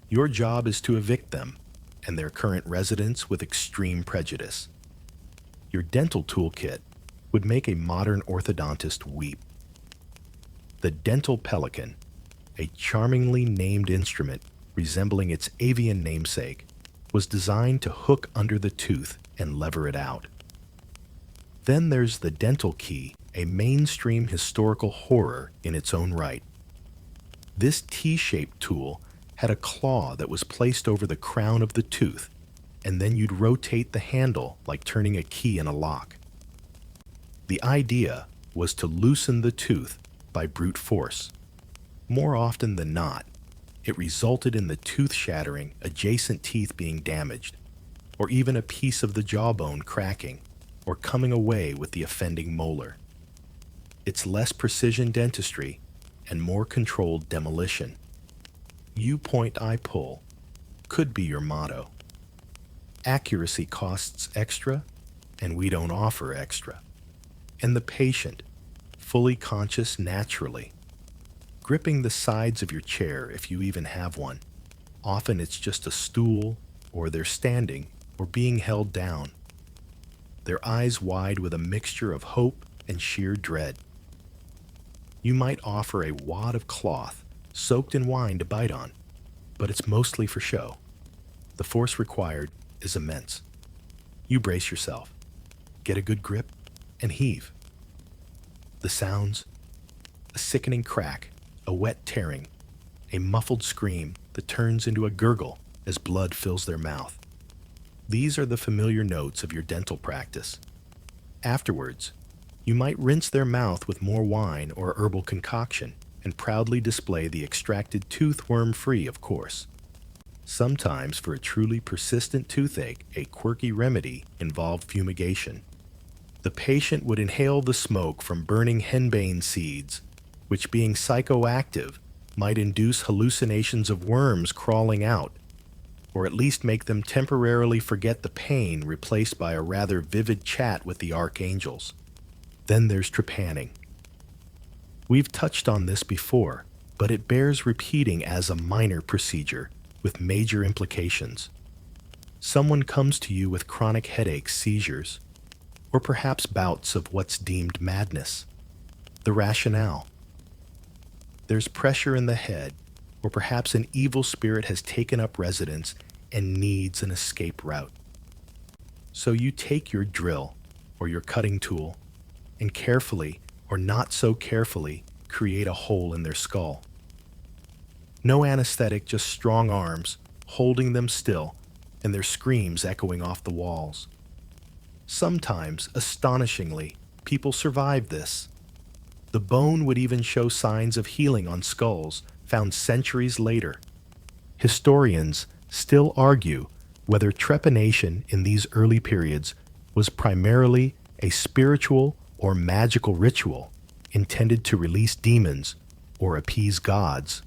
Your job is to evict them and their current residents with extreme prejudice. Your dental toolkit would make a modern orthodontist weep. The dental pelican, a charmingly named instrument resembling its avian namesake, was designed to hook under the tooth and lever it out. Then there's the dental key, a mainstream historical horror in its own right. This T-shaped tool had a claw that was placed over the crown of the tooth, and then you'd rotate the handle like turning a key in a lock. The idea was to loosen the tooth by brute force. More often than not, it resulted in the tooth shattering, adjacent teeth being damaged, or even a piece of the jawbone cracking or coming away with the offending molar. It's less precision dentistry and more controlled demolition. You point, I pull could be your motto. Accuracy costs extra, and we don't offer extra. And the patient, fully conscious naturally, gripping the sides of your chair if you even have one. Often it's just a stool, or they're standing, or being held down. Their eyes wide with a mixture of hope and sheer dread. You might offer a wad of cloth soaked in wine to bite on, but it's mostly for show. The force required is immense. You brace yourself, get a good grip, and heave. The sounds: a sickening crack, a wet tearing, a muffled scream that turns into a gurgle as blood fills their mouth. These are the familiar notes of your dental practice. Afterwards, you might rinse their mouth with more wine or herbal concoction and proudly display the extracted tooth worm-free, of course. Sometimes, for a truly persistent toothache, a quirky remedy involved fumigation. The patient would inhale the smoke from burning henbane seeds, which, being psychoactive, might induce hallucinations of worms crawling out, or at least make them temporarily forget the pain, replaced by a rather vivid chat with the archangels. Then there's trepanning. We've touched on this before, but it bears repeating as a minor procedure with major implications. Someone comes to you with chronic headaches, seizures, or perhaps bouts of what's deemed madness. The rationale: there's pressure in the head, or perhaps an evil spirit has taken up residence and needs an escape route. So you take your drill or your cutting tool and carefully, or not so carefully, create a hole in their skull. No anesthetic, just strong arms holding them still and their screams echoing off the walls. Sometimes, astonishingly, people survive this. The bone would even show signs of healing on skulls found centuries later. Historians still argue whether trepanation in these early periods was primarily a spiritual or magical ritual intended to release demons or appease gods,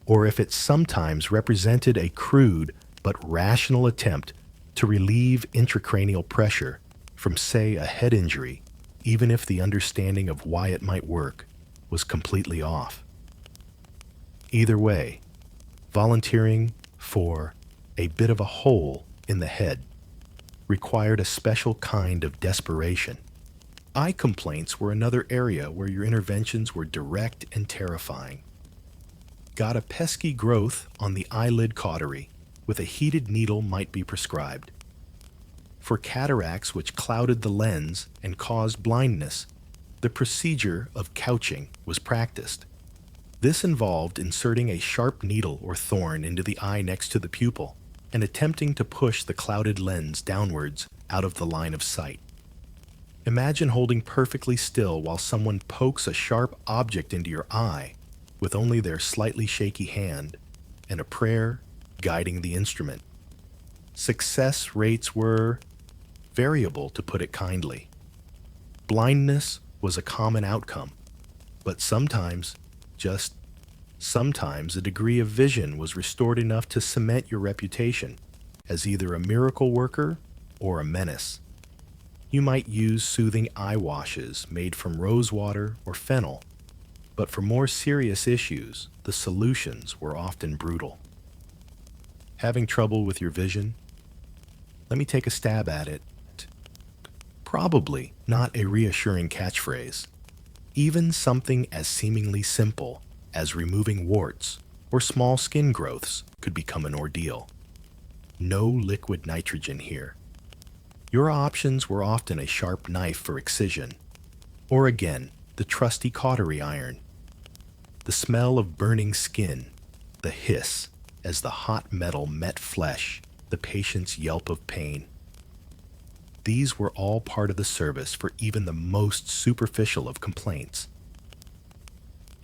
or if it sometimes represented a crude but rational attempt to relieve intracranial pressure from, say, a head injury, even if the understanding of why it might work was completely off. Either way, volunteering for a bit of a hole in the head required a special kind of desperation. Eye complaints were another area where your interventions were direct and terrifying. Got a pesky growth on the eyelid cautery, with a heated needle might be prescribed. For cataracts which clouded the lens and caused blindness, the procedure of couching was practiced. This involved inserting a sharp needle or thorn into the eye next to the pupil and attempting to push the clouded lens downwards out of the line of sight. Imagine holding perfectly still while someone pokes a sharp object into your eye with only their slightly shaky hand and a prayer guiding the instrument. Success rates were variable, to put it kindly. Blindness was a common outcome, but sometimes, just sometimes, a degree of vision was restored enough to cement your reputation as either a miracle worker or a menace. You might use soothing eye washes made from rose water or fennel, but for more serious issues, the solutions were often brutal. Having trouble with your vision? Let me take a stab at it. Probably not a reassuring catchphrase. Even something as seemingly simple as removing warts or small skin growths could become an ordeal. No liquid nitrogen here. Your options were often a sharp knife for excision, or again, the trusty cautery iron. The smell of burning skin, the hiss as the hot metal met flesh, the patient's yelp of pain. These were all part of the service for even the most superficial of complaints.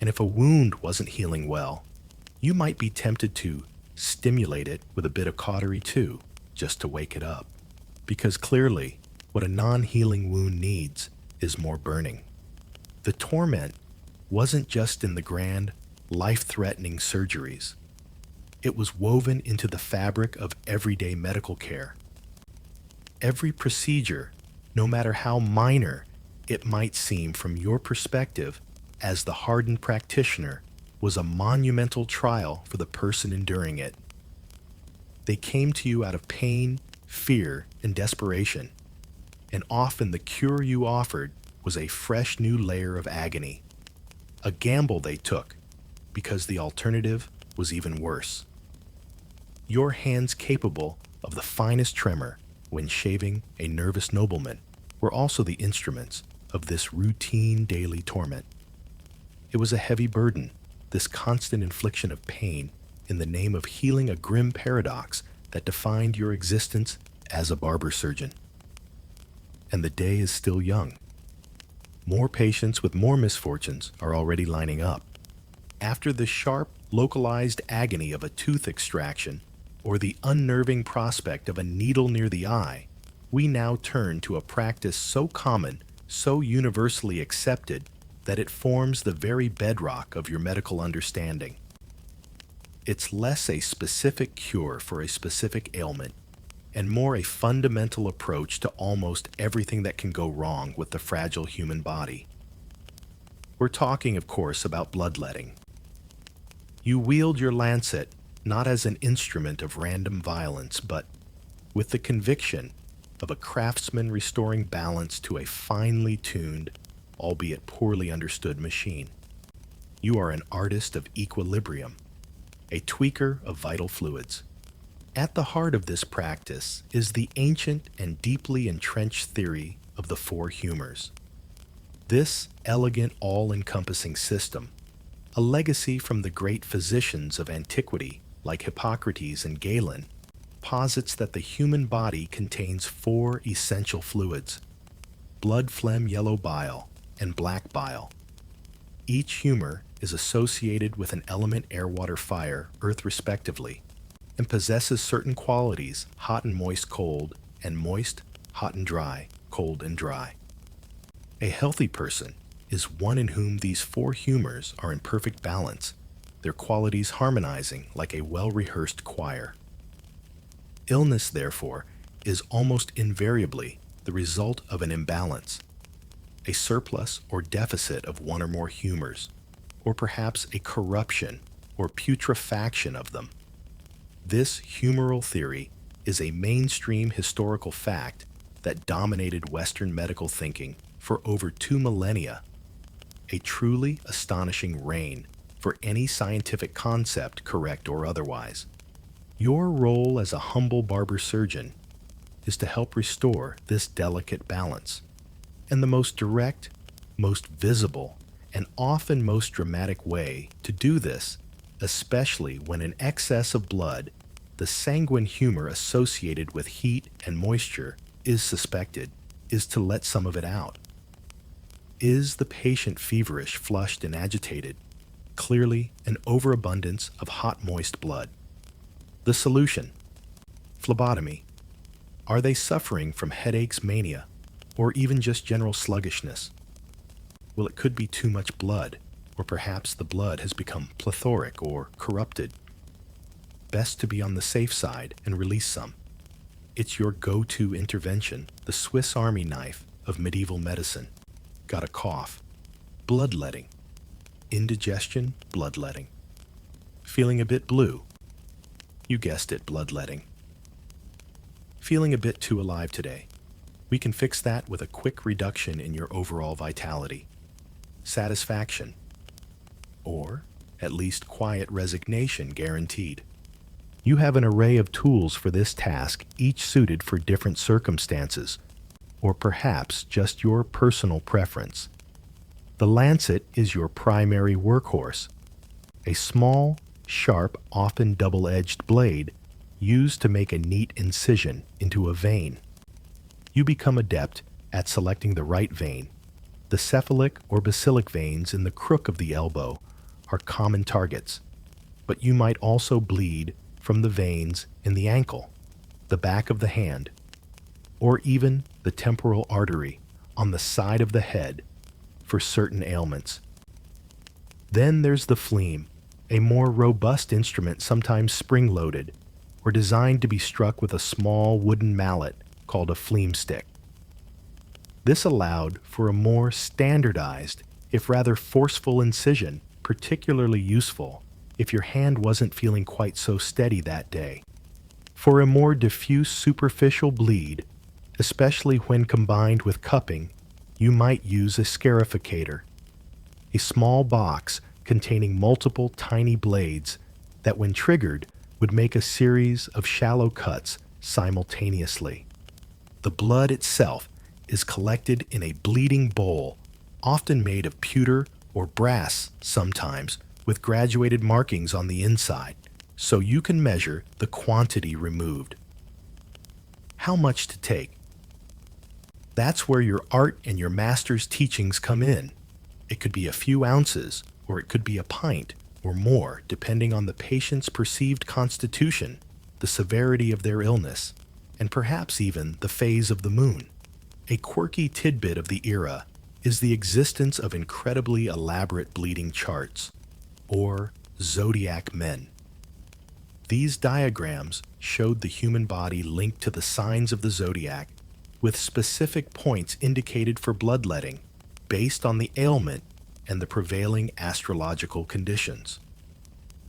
And if a wound wasn't healing well, you might be tempted to stimulate it with a bit of cautery too, just to wake it up. Because clearly, what a non-healing wound needs is more burning. The torment wasn't just in the grand, life-threatening surgeries. It was woven into the fabric of everyday medical care. Every procedure, no matter how minor it might seem from your perspective as the hardened practitioner, was a monumental trial for the person enduring it. They came to you out of pain, fear, and desperation, and often the cure you offered was a fresh new layer of agony. A gamble they took, because the alternative was even worse. Your hands capable of the finest tremor when shaving a nervous nobleman were also the instruments of this routine daily torment. It was a heavy burden, this constant infliction of pain in the name of healing a grim paradox that defined your existence as a barber surgeon. And the day is still young. More patients with more misfortunes are already lining up. After the sharp, localized agony of a tooth extraction, or the unnerving prospect of a needle near the eye, we now turn to a practice so common, so universally accepted, that it forms the very bedrock of your medical understanding. It's less a specific cure for a specific ailment, and more a fundamental approach to almost everything that can go wrong with the fragile human body. We're talking, of course, about bloodletting. You wield your lancet not as an instrument of random violence, but with the conviction of a craftsman restoring balance to a finely tuned, albeit poorly understood machine. You are an artist of equilibrium, a tweaker of vital fluids. At the heart of this practice is the ancient and deeply entrenched theory of the four humors. This elegant, all-encompassing system, a legacy from the great physicians of antiquity like Hippocrates and Galen, posits that the human body contains four essential fluids: blood, phlegm, yellow bile, and black bile. Each humor is associated with an element air, water, fire, earth respectively, and possesses certain qualities: hot and moist, cold, and moist, hot and dry, cold and dry. A healthy person is one in whom these four humors are in perfect balance, their qualities harmonizing like a well-rehearsed choir. Illness, therefore, is almost invariably the result of an imbalance, a surplus or deficit of one or more humors, or perhaps a corruption or putrefaction of them. This humoral theory is a mainstream historical fact that dominated Western medical thinking for over 2 millennia, a truly astonishing reign for any scientific concept, correct or otherwise. Your role as a humble barber surgeon is to help restore this delicate balance. And the most direct, most visible, and often most dramatic way to do this, especially when in excess of blood, the sanguine humor associated with heat and moisture is suspected, is to let some of it out. Is the patient feverish, flushed, and agitated? Clearly an overabundance of hot, moist blood. The solution: phlebotomy. Are they suffering from headaches, mania, or even just general sluggishness? Well, it could be too much blood, or perhaps the blood has become plethoric or corrupted. Best to be on the safe side and release some. It's your go-to intervention, the Swiss Army knife of medieval medicine. Got a cough? Bloodletting. Indigestion? Bloodletting. Feeling a bit blue? You guessed it, bloodletting. Feeling a bit too alive today? We can fix that with a quick reduction in your overall vitality. Satisfaction. Or at least quiet resignation guaranteed. You have an array of tools for this task, each suited for different circumstances, or perhaps just your personal preference. The lancet is your primary workhorse, a small, sharp, often double-edged blade used to make a neat incision into a vein. You become adept at selecting the right vein. The cephalic or basilic veins in the crook of the elbow are common targets, but you might also bleed from the veins in the ankle, the back of the hand, or even the temporal artery on the side of the head for certain ailments. Then there's the fleam, a more robust instrument sometimes spring-loaded or designed to be struck with a small wooden mallet called a fleam stick. This allowed for a more standardized, if rather forceful incision, particularly useful if your hand wasn't feeling quite so steady that day. For a more diffuse superficial bleed, especially when combined with cupping, you might use a scarificator, a small box containing multiple tiny blades that, when triggered, would make a series of shallow cuts simultaneously. The blood itself is collected in a bleeding bowl, often made of pewter or brass sometimes, with graduated markings on the inside, so you can measure the quantity removed. How much to take? That's where your art and your master's teachings come in. It could be a few ounces, or it could be a pint, or more, depending on the patient's perceived constitution, the severity of their illness, and perhaps even the phase of the moon. A quirky tidbit of the era is the existence of incredibly elaborate bleeding charts, or zodiac men. These diagrams showed the human body linked to the signs of the zodiac, with specific points indicated for bloodletting based on the ailment and the prevailing astrological conditions.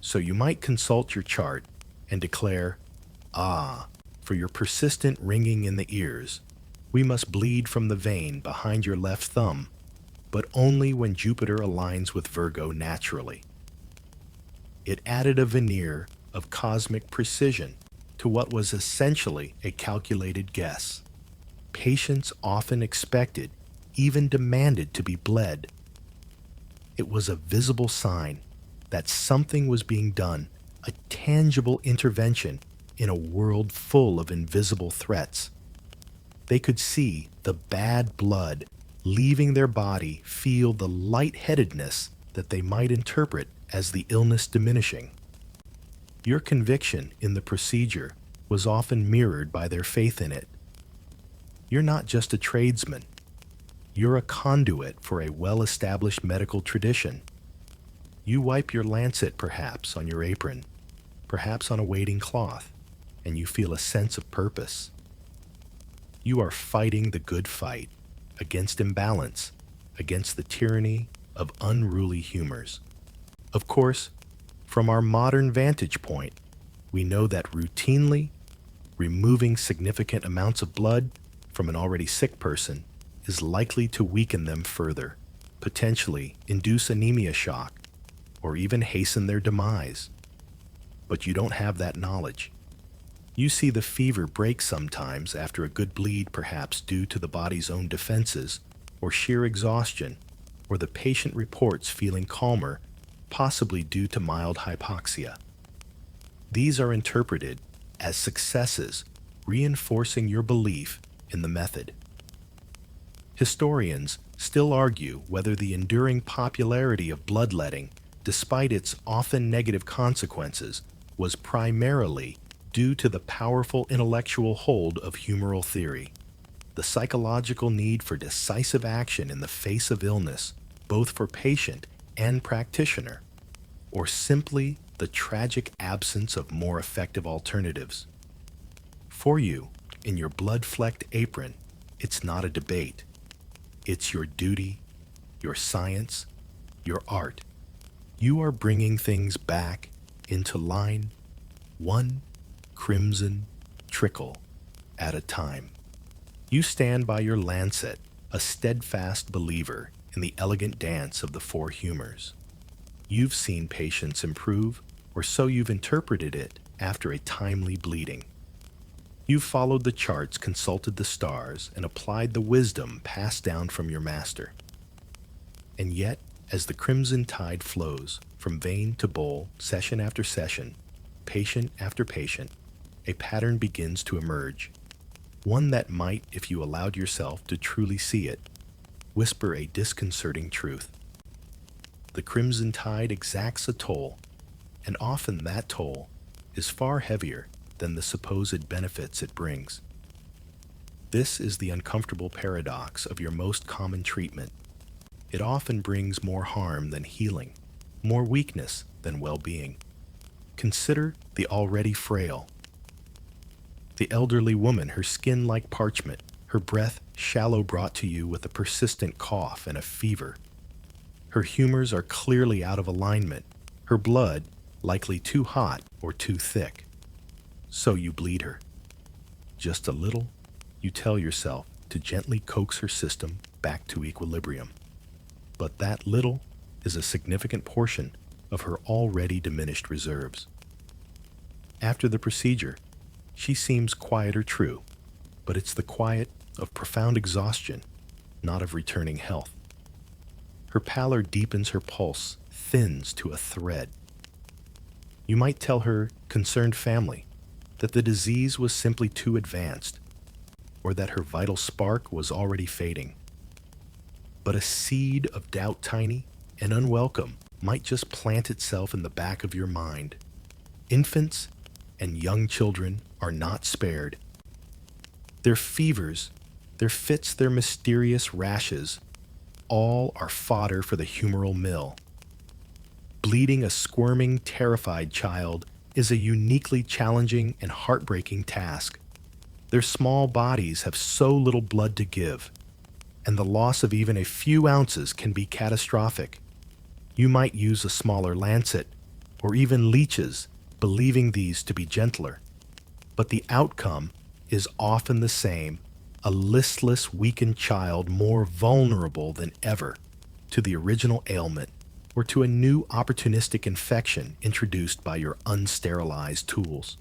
So you might consult your chart and declare, for your persistent ringing in the ears, we must bleed from the vein behind your left thumb, but only when Jupiter aligns with Virgo naturally. It added a veneer of cosmic precision to what was essentially a calculated guess. Patients often expected, even demanded, to be bled. It was a visible sign that something was being done, a tangible intervention in a world full of invisible threats. They could see the bad blood leaving their body, feel the lightheadedness that they might interpret as the illness diminishing. Your conviction in the procedure was often mirrored by their faith in it. You're not just a tradesman. You're a conduit for a well-established medical tradition. You wipe your lancet perhaps on your apron, perhaps on a waiting cloth, and you feel a sense of purpose. You are fighting the good fight against imbalance, against the tyranny of unruly humors. Of course, from our modern vantage point, we know that routinely removing significant amounts of blood from an already sick person is likely to weaken them further, potentially induce anemia shock, or even hasten their demise. But you don't have that knowledge. You see the fever break sometimes after a good bleed, perhaps due to the body's own defenses, or sheer exhaustion, or the patient reports feeling calmer, possibly due to mild hypoxia. These are interpreted as successes, reinforcing your belief in the method. Historians still argue whether the enduring popularity of bloodletting, despite its often negative consequences, was primarily due to the powerful intellectual hold of humoral theory, the psychological need for decisive action in the face of illness, both for patient and practitioner, or simply the tragic absence of more effective alternatives. For you, in your blood-flecked apron, it's not a debate. It's your duty, your science, your art. You are bringing things back into line, one crimson trickle at a time. You stand by your lancet, a steadfast believer in the elegant dance of the four humors. You've seen patients improve, or so you've interpreted it, after a timely bleeding. You've followed the charts, consulted the stars, and applied the wisdom passed down from your master. And yet, as the crimson tide flows from vein to bowl, session after session, patient after patient, a pattern begins to emerge. One that might, if you allowed yourself to truly see it, whisper a disconcerting truth. The crimson tide exacts a toll, and often that toll is far heavier than the supposed benefits it brings. This is the uncomfortable paradox of your most common treatment. It often brings more harm than healing, more weakness than well-being. Consider the already frail. The elderly woman, her skin like parchment, her breath shallow, brought to you with a persistent cough and a fever. Her humors are clearly out of alignment, her blood likely too hot or too thick. So you bleed her. Just a little, you tell yourself, to gently coax her system back to equilibrium. But that little is a significant portion of her already diminished reserves. After the procedure, she seems quiet or true, but it's the quiet of profound exhaustion, not of returning health. Her pallor deepens, her pulse thins to a thread. You might tell her concerned family that the disease was simply too advanced, or that her vital spark was already fading. But a seed of doubt, tiny and unwelcome, might just plant itself in the back of your mind. Infants and young children are not spared. Their fevers, their fits, their mysterious rashes, all are fodder for the humoral mill. Bleeding a squirming, terrified child is a uniquely challenging and heartbreaking task. Their small bodies have so little blood to give, and the loss of even a few ounces can be catastrophic. You might use a smaller lancet, or even leeches, believing these to be gentler. But the outcome is often the same: a listless, weakened child more vulnerable than ever to the original ailment or to a new opportunistic infection introduced by your unsterilized tools.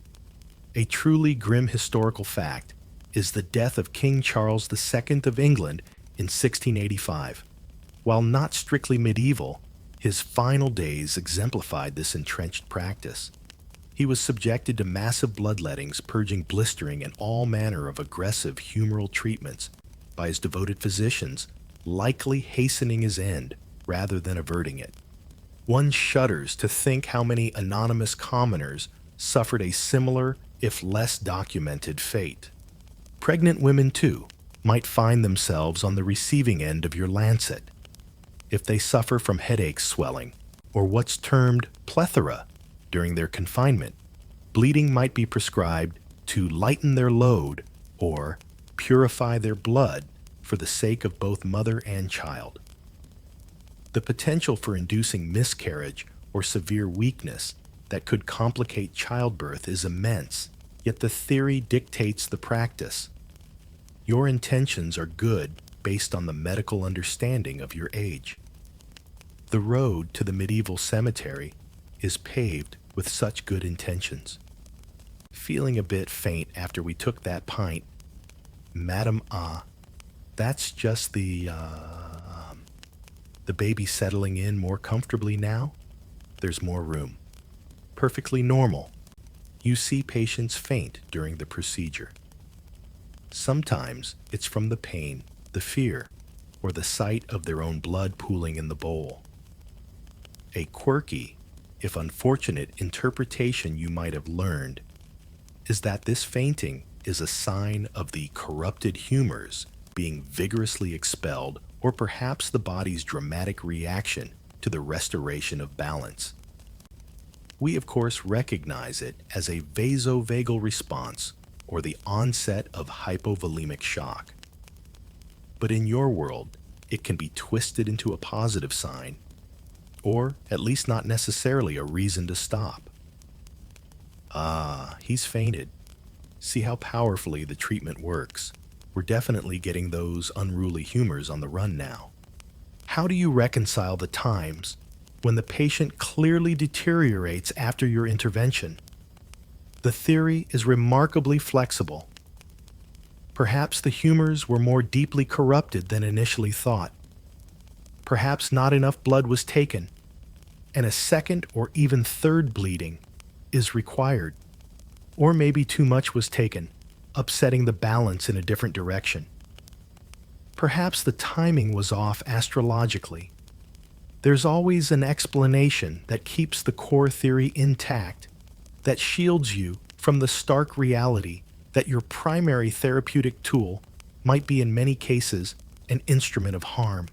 A truly grim historical fact is the death of King Charles II of England in 1685. While not strictly medieval, his final days exemplified this entrenched practice. He was subjected to massive bloodlettings, purging, blistering, and all manner of aggressive humoral treatments by his devoted physicians, likely hastening his end rather than averting it. One shudders to think how many anonymous commoners suffered a similar, if less documented, fate. Pregnant women, too, might find themselves on the receiving end of your lancet. If they suffer from headache, swelling, or what's termed plethora during their confinement, bleeding might be prescribed to lighten their load or purify their blood for the sake of both mother and child. The potential for inducing miscarriage or severe weakness that could complicate childbirth is immense, yet the theory dictates the practice. Your intentions are good based on the medical understanding of your age. The road to the medieval cemetery is paved with such good intentions. Feeling a bit faint after we took that pint, Madam that's just the baby settling in more comfortably now? There's more room. Perfectly normal. You see patients faint during the procedure. Sometimes it's from the pain, the fear, or the sight of their own blood pooling in the bowl. A quirky, if unfortunate, interpretation you might have learned is that this fainting is a sign of the corrupted humors being vigorously expelled, or perhaps the body's dramatic reaction to the restoration of balance. We, of course, recognize it as a vasovagal response, or the onset of hypovolemic shock. But in your world, it can be twisted into a positive sign, or at least not necessarily a reason to stop. Ah, he's fainted. See how powerfully the treatment works. We're definitely getting those unruly humors on the run now. How do you reconcile the times when the patient clearly deteriorates after your intervention? The theory is remarkably flexible. Perhaps the humors were more deeply corrupted than initially thought. Perhaps not enough blood was taken, and a second or even third bleeding is required. Or maybe too much was taken, upsetting the balance in a different direction. Perhaps the timing was off astrologically. There's always an explanation that keeps the core theory intact, that shields you from the stark reality that your primary therapeutic tool might be in many cases an instrument of harm.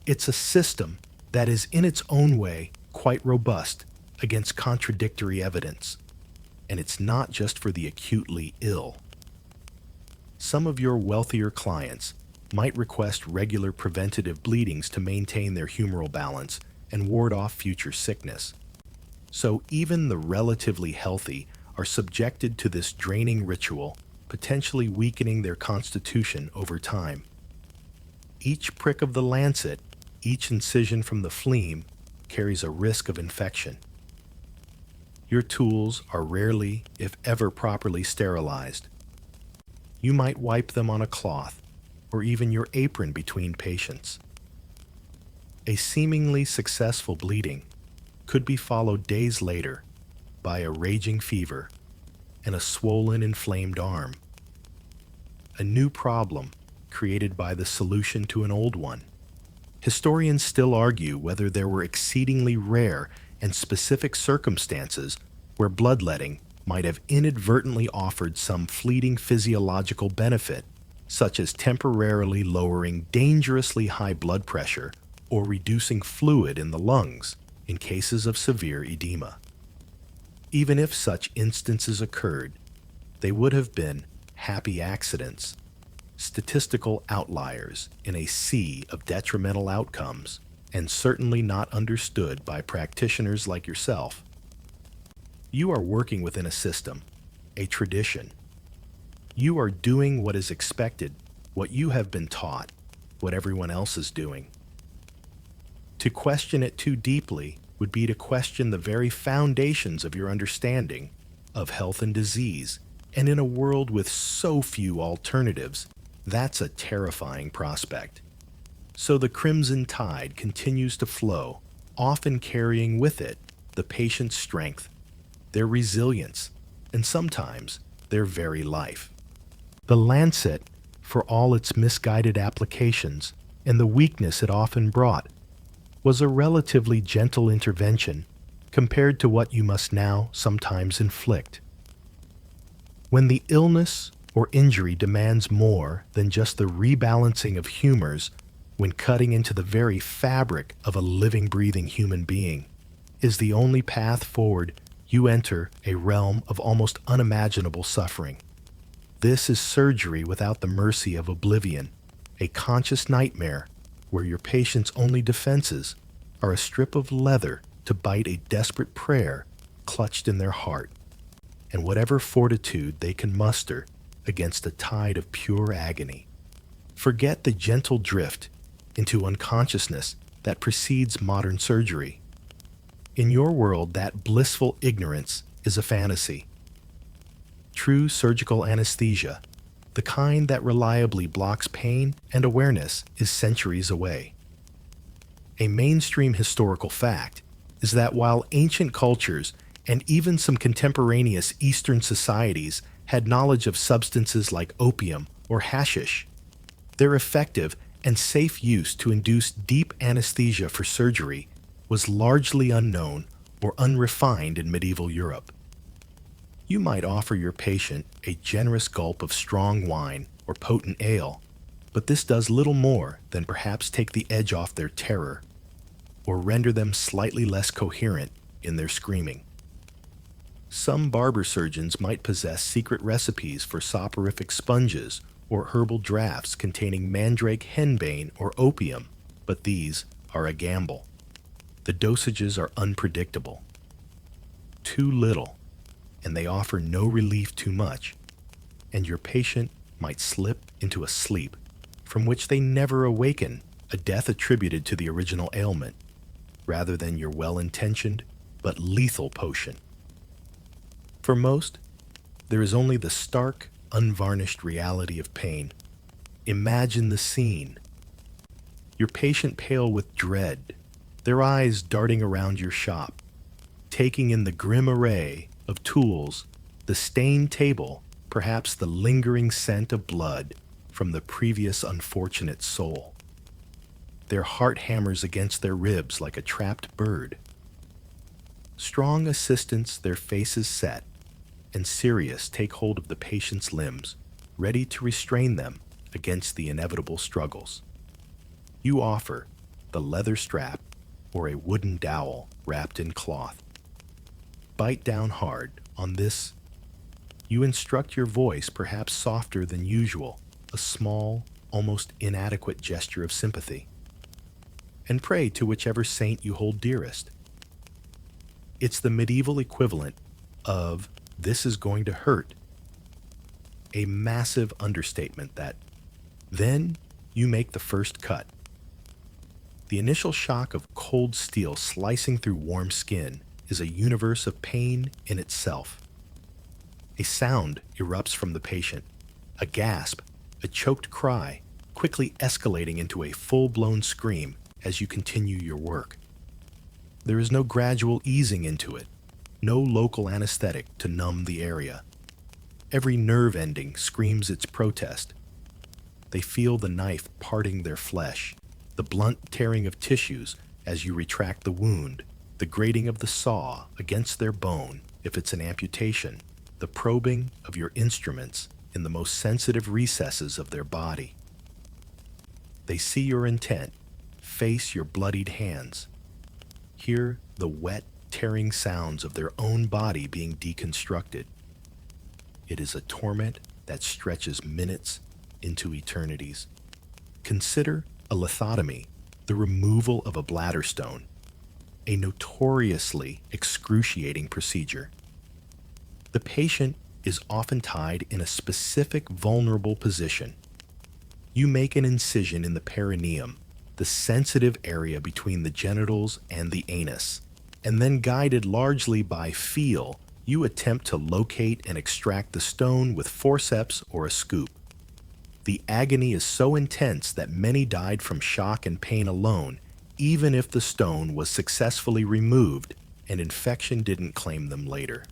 It's a system that is in its own way quite robust against contradictory evidence. And it's not just for the acutely ill. Some of your wealthier clients might request regular preventative bleedings to maintain their humoral balance and ward off future sickness. So even the relatively healthy are subjected to this draining ritual, potentially weakening their constitution over time. Each prick of the lancet, each incision from the phlegm, carries a risk of infection. Your tools are rarely, if ever, properly sterilized. You might wipe them on a cloth or even your apron between patients. A seemingly successful bleeding could be followed days later by a raging fever and a swollen, inflamed arm. A new problem created by the solution to an old one. Historians still argue whether there were exceedingly rare and specific circumstances where bloodletting might have inadvertently offered some fleeting physiological benefit, such as temporarily lowering dangerously high blood pressure or reducing fluid in the lungs in cases of severe edema. Even if such instances occurred, they would have been happy accidents, statistical outliers in a sea of detrimental outcomes, and certainly not understood by practitioners like yourself. You are working within a system, a tradition. You are doing what is expected, what you have been taught, what everyone else is doing. To question it too deeply would be to question the very foundations of your understanding of health and disease, and in a world with so few alternatives, that's a terrifying prospect. So the crimson tide continues to flow, often carrying with it the patient's strength, their resilience, and sometimes their very life. The lancet, for all its misguided applications and the weakness it often brought, was a relatively gentle intervention compared to what you must now sometimes inflict. When the illness or injury demands more than just the rebalancing of humors, when cutting into the very fabric of a living, breathing human being is the only path forward, you enter a realm of almost unimaginable suffering. This is surgery without the mercy of oblivion, a conscious nightmare where your patient's only defenses are a strip of leather to bite a desperate prayer clutched in their heart, and whatever fortitude they can muster against a tide of pure agony. Forget the gentle drift into unconsciousness that precedes modern surgery. In your world, that blissful ignorance is a fantasy. True surgical anesthesia, the kind that reliably blocks pain and awareness, is centuries away. A mainstream historical fact is that while ancient cultures and even some contemporaneous Eastern societies had knowledge of substances like opium or hashish, their effective and safe use to induce deep anesthesia for surgery was largely unknown or unrefined in medieval Europe. You might offer your patient a generous gulp of strong wine or potent ale, but this does little more than perhaps take the edge off their terror or render them slightly less coherent in their screaming. Some barber surgeons might possess secret recipes for soporific sponges or herbal drafts containing mandrake henbane or opium, but these are a gamble. The dosages are unpredictable. Too little, and they offer no relief too much, and your patient might slip into a sleep from which they never awaken, a death attributed to the original ailment, rather than your well-intentioned but lethal potion. For most, there is only the stark, unvarnished reality of pain. Imagine the scene. Your patient pale with dread, their eyes darting around your shop, taking in the grim array of tools, the stained table, perhaps the lingering scent of blood from the previous unfortunate soul. Their heart hammers against their ribs like a trapped bird. Strong assistants, their faces set, and serious take hold of the patient's limbs, ready to restrain them against the inevitable struggles. You offer the leather strap or a wooden dowel wrapped in cloth. Bite down hard on this. You instruct your voice perhaps softer than usual, a small, almost inadequate gesture of sympathy, and pray to whichever saint you hold dearest. It's the medieval equivalent of "this is going to hurt," a massive understatement that then you make the first cut. The initial shock of cold steel slicing through warm skin is a universe of pain in itself. A sound erupts from the patient, a gasp, a choked cry, quickly escalating into a full-blown scream as you continue your work. There is no gradual easing into it, no local anesthetic to numb the area. Every nerve ending screams its protest. They feel the knife parting their flesh, the blunt tearing of tissues as you retract the wound, the grating of the saw against their bone if it's an amputation, the probing of your instruments in the most sensitive recesses of their body. They see your intent, face your bloodied hands, hear the wet, tearing sounds of their own body being deconstructed. It is a torment that stretches minutes into eternities. Consider a lithotomy, the removal of a bladder stone, a notoriously excruciating procedure. The patient is often tied in a specific vulnerable position. You make an incision in the perineum, the sensitive area between the genitals and the anus, and then guided largely by feel, you attempt to locate and extract the stone with forceps or a scoop. The agony is so intense that many died from shock and pain alone, even if the stone was successfully removed and infection didn't claim them later.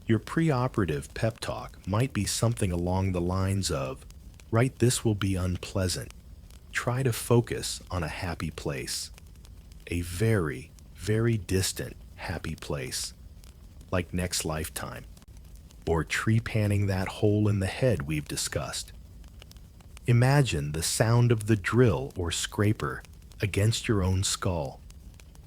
Your preoperative pep talk might be something along the lines of, "Right, this will be unpleasant. Try to focus on a happy place. A very, very distant happy place, like next lifetime, or tree-panning that hole in the head we've discussed. Imagine the sound of the drill or scraper against your own skull,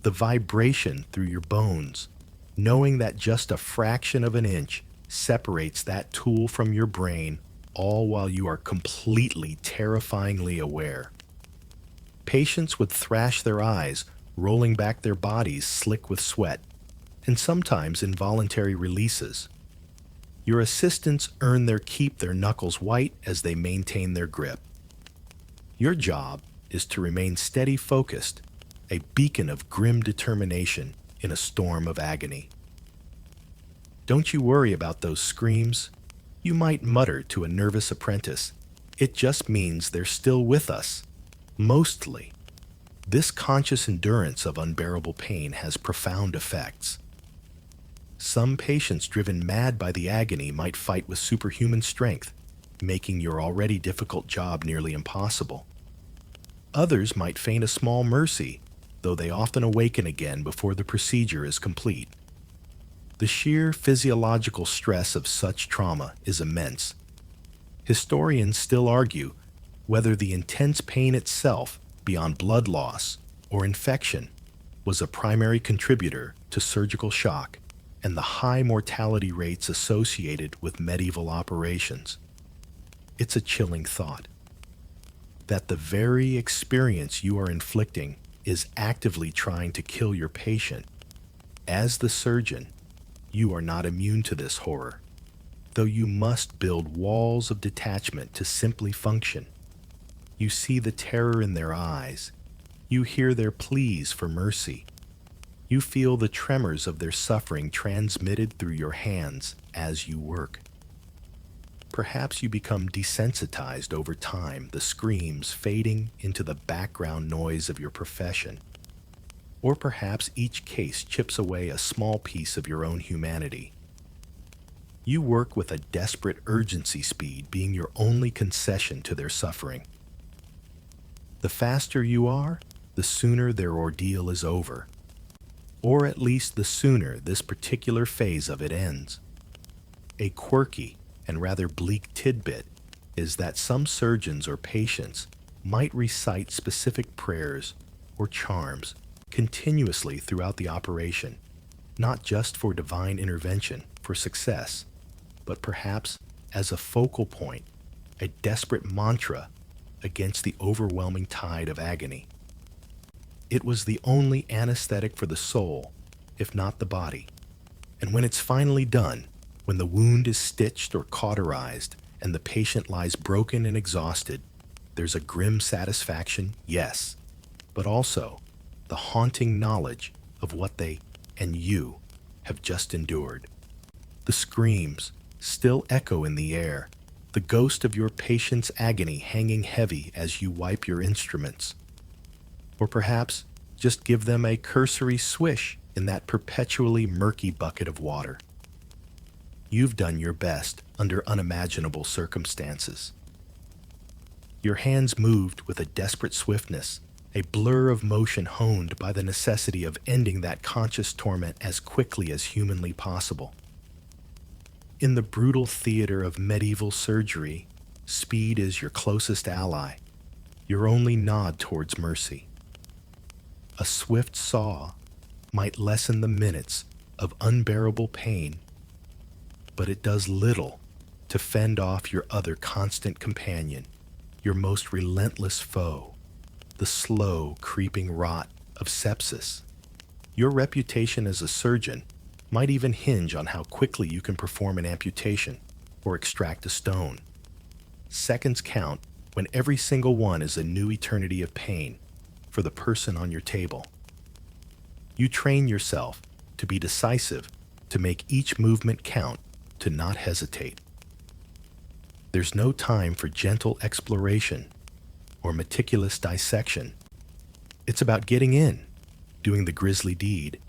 the vibration through your bones, knowing that just a fraction of an inch separates that tool from your brain, all while you are completely terrifyingly aware. Patients would thrash their eyes, rolling back their bodies slick with sweat, and sometimes involuntary releases. Your assistants earn their keep, their knuckles white as they maintain their grip. Your job is to remain steady focused, a beacon of grim determination in a storm of agony. Don't you worry about those screams. You might mutter to a nervous apprentice, "It just means they're still with us." Mostly, this conscious endurance of unbearable pain has profound effects. Some patients driven mad by the agony might fight with superhuman strength, making your already difficult job nearly impossible. Others might feign a small mercy, though they often awaken again before the procedure is complete. The sheer physiological stress of such trauma is immense. Historians still argue whether the intense pain itself, beyond blood loss or infection, was a primary contributor to surgical shock. and the high mortality rates associated with medieval operations. It's a chilling thought that the very experience you are inflicting is actively trying to kill your patient. As the surgeon, you are not immune to this horror, though you must build walls of detachment to simply function. You see the terror in their eyes. You hear their pleas for mercy. You feel the tremors of their suffering transmitted through your hands as you work. Perhaps you become desensitized over time, the screams fading into the background noise of your profession. Or perhaps each case chips away a small piece of your own humanity. You work with a desperate urgency, speed being your only concession to their suffering. The faster you are, the sooner their ordeal is over. Or at least the sooner this particular phase of it ends. A quirky and rather bleak tidbit is that some surgeons or patients might recite specific prayers or charms continuously throughout the operation, not just for divine intervention, for success, but perhaps as a focal point, a desperate mantra against the overwhelming tide of agony. It was the only anesthetic for the soul, if not the body. And when it's finally done, when the wound is stitched or cauterized and the patient lies broken and exhausted, there's a grim satisfaction, yes, but also the haunting knowledge of what they and you have just endured. The screams still echo in the air, the ghost of your patient's agony hanging heavy as you wipe your instruments. Or perhaps just give them a cursory swish in that perpetually murky bucket of water. You've done your best under unimaginable circumstances. Your hands moved with a desperate swiftness, a blur of motion honed by the necessity of ending that conscious torment as quickly as humanly possible. In the brutal theater of medieval surgery, speed is your closest ally, your only nod towards mercy. A swift saw might lessen the minutes of unbearable pain, but it does little to fend off your other constant companion, your most relentless foe, the slow, creeping rot of sepsis. Your reputation as a surgeon might even hinge on how quickly you can perform an amputation or extract a stone. Seconds count when every single one is a new eternity of pain for the person on your table. You train yourself to be decisive, to make each movement count, to not hesitate. There's no time for gentle exploration or meticulous dissection. It's about getting in, doing the grisly deed,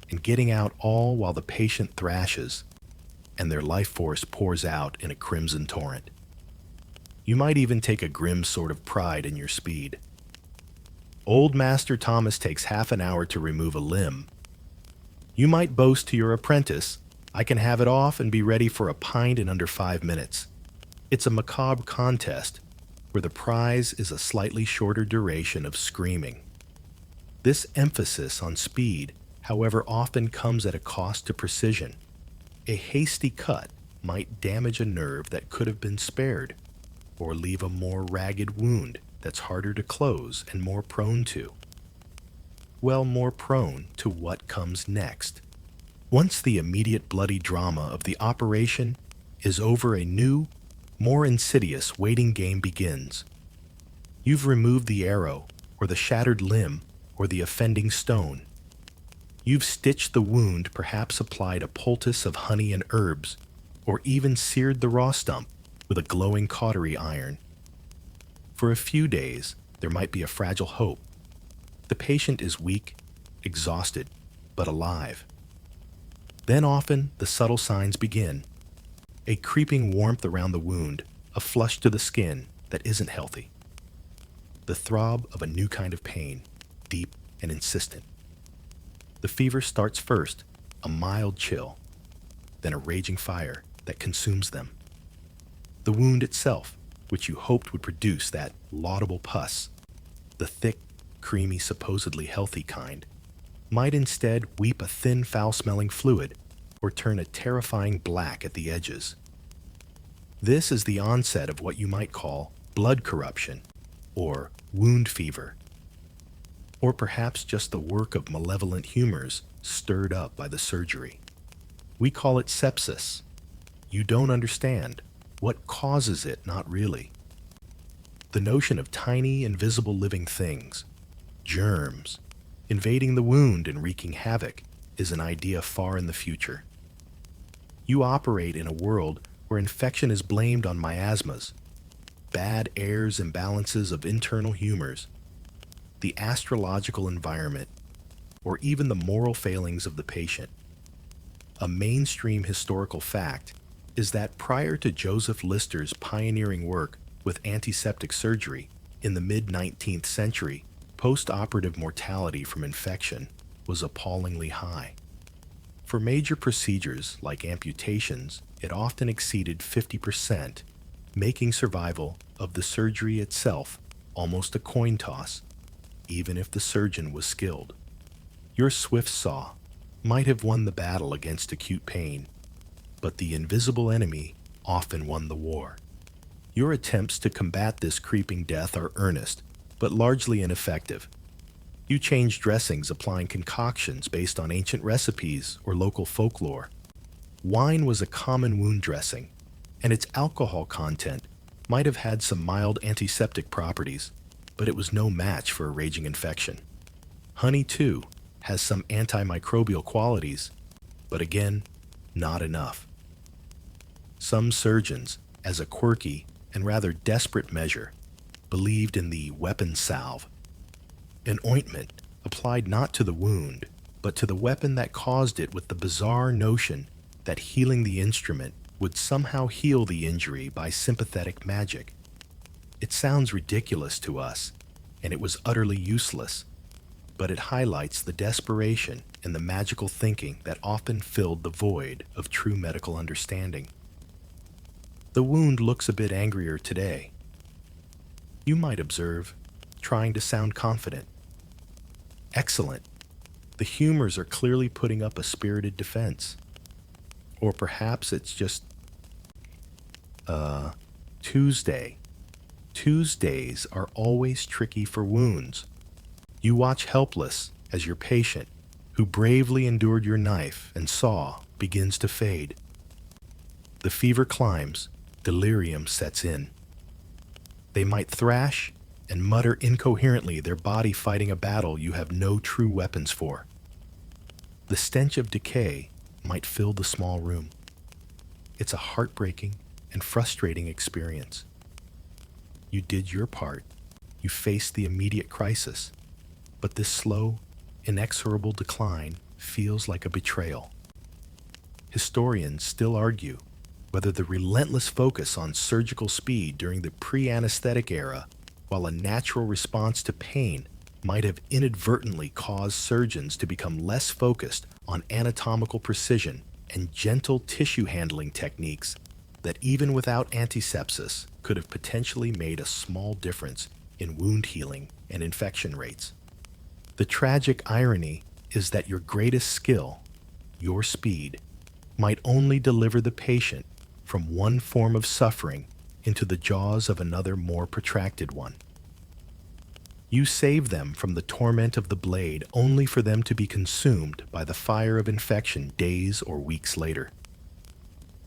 and getting out, all while the patient thrashes and their life force pours out in a crimson torrent. You might even take a grim sort of pride in your speed. Old Master Thomas takes half an hour to remove a limb. You might boast to your apprentice, I can have it off and be ready for a pint in under 5 minutes. It's a macabre contest where the prize is a slightly shorter duration of screaming. This emphasis on speed, however, often comes at a cost to precision. A hasty cut might damage a nerve that could have been spared, or leave a more ragged wound that's harder to close and more prone to what comes next. Once the immediate bloody drama of the operation is over, a new, more insidious waiting game begins. You've removed the arrow, or the shattered limb, or the offending stone. You've stitched the wound, perhaps applied a poultice of honey and herbs, or even seared the raw stump with a glowing cautery iron. For a few days, there might be a fragile hope. The patient is weak, exhausted, but alive. Then often the subtle signs begin. A creeping warmth around the wound, a flush to the skin that isn't healthy. The throb of a new kind of pain, deep and insistent. The fever starts first, a mild chill, then a raging fire that consumes them. The wound itself, which you hoped would produce that laudable pus, the thick, creamy, supposedly healthy kind, might instead weep a thin, foul-smelling fluid or turn a terrifying black at the edges. This is the onset of what you might call blood corruption or wound fever, or perhaps just the work of malevolent humors stirred up by the surgery. We call it sepsis. You don't understand. What causes it, not really. The notion of tiny, invisible living things, germs, invading the wound and wreaking havoc is an idea far in the future. You operate in a world where infection is blamed on miasmas, bad air's imbalances of internal humors, the astrological environment, or even the moral failings of the patient. A mainstream historical fact is that prior to Joseph Lister's pioneering work with antiseptic surgery in the mid-19th century, post-operative mortality from infection was appallingly high. For major procedures like amputations, it often exceeded 50%, making survival of the surgery itself almost a coin toss, even if the surgeon was skilled. Your swift saw might have won the battle against acute pain, but the invisible enemy often won the war. Your attempts to combat this creeping death are earnest, but largely ineffective. You change dressings applying concoctions based on ancient recipes or local folklore. Wine was a common wound dressing, and its alcohol content might have had some mild antiseptic properties, but it was no match for a raging infection. Honey, too, has some antimicrobial qualities, but again, not enough. Some surgeons, as a quirky and rather desperate measure, believed in the weapon salve, an ointment applied not to the wound, but to the weapon that caused it, with the bizarre notion that healing the instrument would somehow heal the injury by sympathetic magic. It sounds ridiculous to us, and it was utterly useless, but it highlights the desperation and the magical thinking that often filled the void of true medical understanding. The wound looks a bit angrier today. You might observe, trying to sound confident. Excellent. The humors are clearly putting up a spirited defense. Or perhaps it's just, Tuesday. Tuesdays are always tricky for wounds. You watch helpless as your patient, who bravely endured your knife and saw, begins to fade. The fever climbs, delirium sets in. They might thrash and mutter incoherently, their body fighting a battle you have no true weapons for. The stench of decay might fill the small room. It's a heartbreaking and frustrating experience. You did your part. You faced the immediate crisis, but this slow, inexorable decline feels like a betrayal. Historians still argue whether the relentless focus on surgical speed during the pre-anesthetic era, while a natural response to pain, might have inadvertently caused surgeons to become less focused on anatomical precision and gentle tissue handling techniques that, even without antisepsis, could have potentially made a small difference in wound healing and infection rates. The tragic irony is that your greatest skill, your speed, might only deliver the patient from one form of suffering into the jaws of another, more protracted one. You save them from the torment of the blade only for them to be consumed by the fire of infection days or weeks later.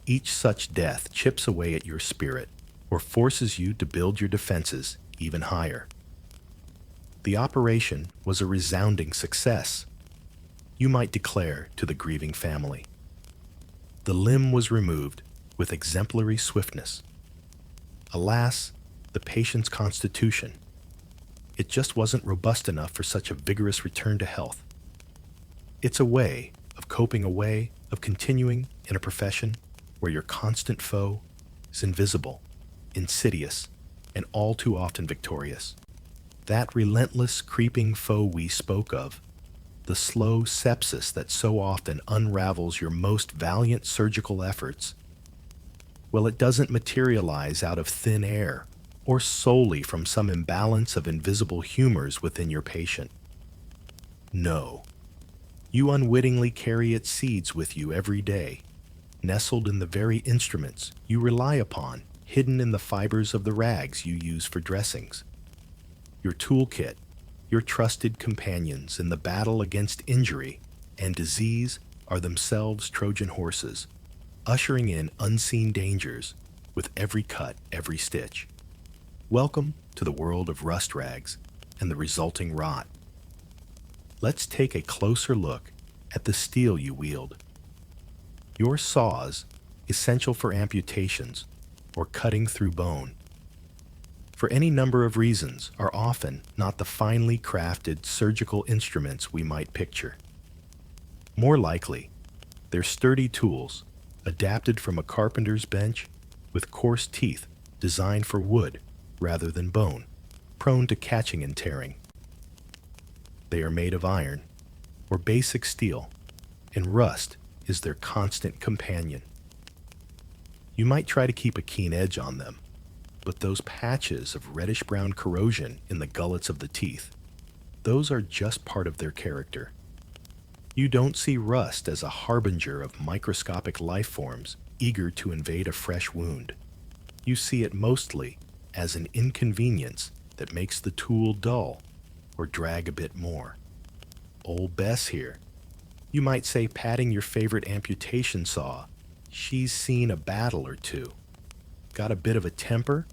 Each such death chips away at your spirit or forces you to build your defenses even higher. The operation was a resounding success, you might declare to the grieving family. The limb was removed with exemplary swiftness. Alas, the patient's constitution. It just wasn't robust enough for such a vigorous return to health. It's a way of coping, a way of continuing in a profession where your constant foe is invisible, insidious, and all too often victorious. That relentless, creeping foe we spoke of, the slow sepsis that so often unravels your most valiant surgical efforts, well, it doesn't materialize out of thin air or solely from some imbalance of invisible humors within your patient. No. You unwittingly carry its seeds with you every day, nestled in the very instruments you rely upon, hidden in the fibers of the rags you use for dressings. Your toolkit, your trusted companions in the battle against injury and disease, are themselves Trojan horses, ushering in unseen dangers with every cut, every stitch. Welcome to the world of rust rags and the resulting rot. Let's take a closer look at the steel you wield. Your saws, essential for amputations or cutting through bone, for any number of reasons, are often not the finely crafted surgical instruments we might picture. More likely, they're sturdy tools, adapted from a carpenter's bench, with coarse teeth designed for wood rather than bone, prone to catching and tearing. They are made of iron or basic steel, and rust is their constant companion. You might try to keep a keen edge on them, but those patches of reddish-brown corrosion in the gullets of the teeth, those are just part of their character. You don't see rust as a harbinger of microscopic life forms eager to invade a fresh wound. You see it mostly as an inconvenience that makes the tool dull or drag a bit more. Old Bess here, you might say, patting your favorite amputation saw, she's seen a battle or two. Got a bit of a temper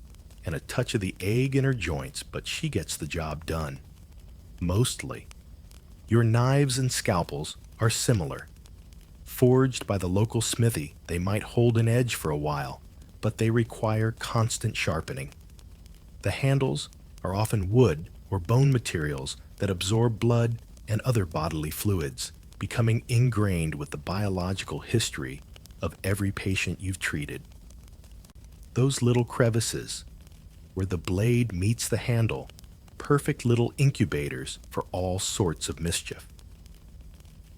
and a touch of the egg in her joints, but she gets the job done. Mostly. Your knives and scalpels are similar. Forged by the local smithy, they might hold an edge for a while, but they require constant sharpening. The handles are often wood or bone materials that absorb blood and other bodily fluids, becoming ingrained with the biological history of every patient you've treated. Those little crevices, where the blade meets the handle, perfect little incubators for all sorts of mischief.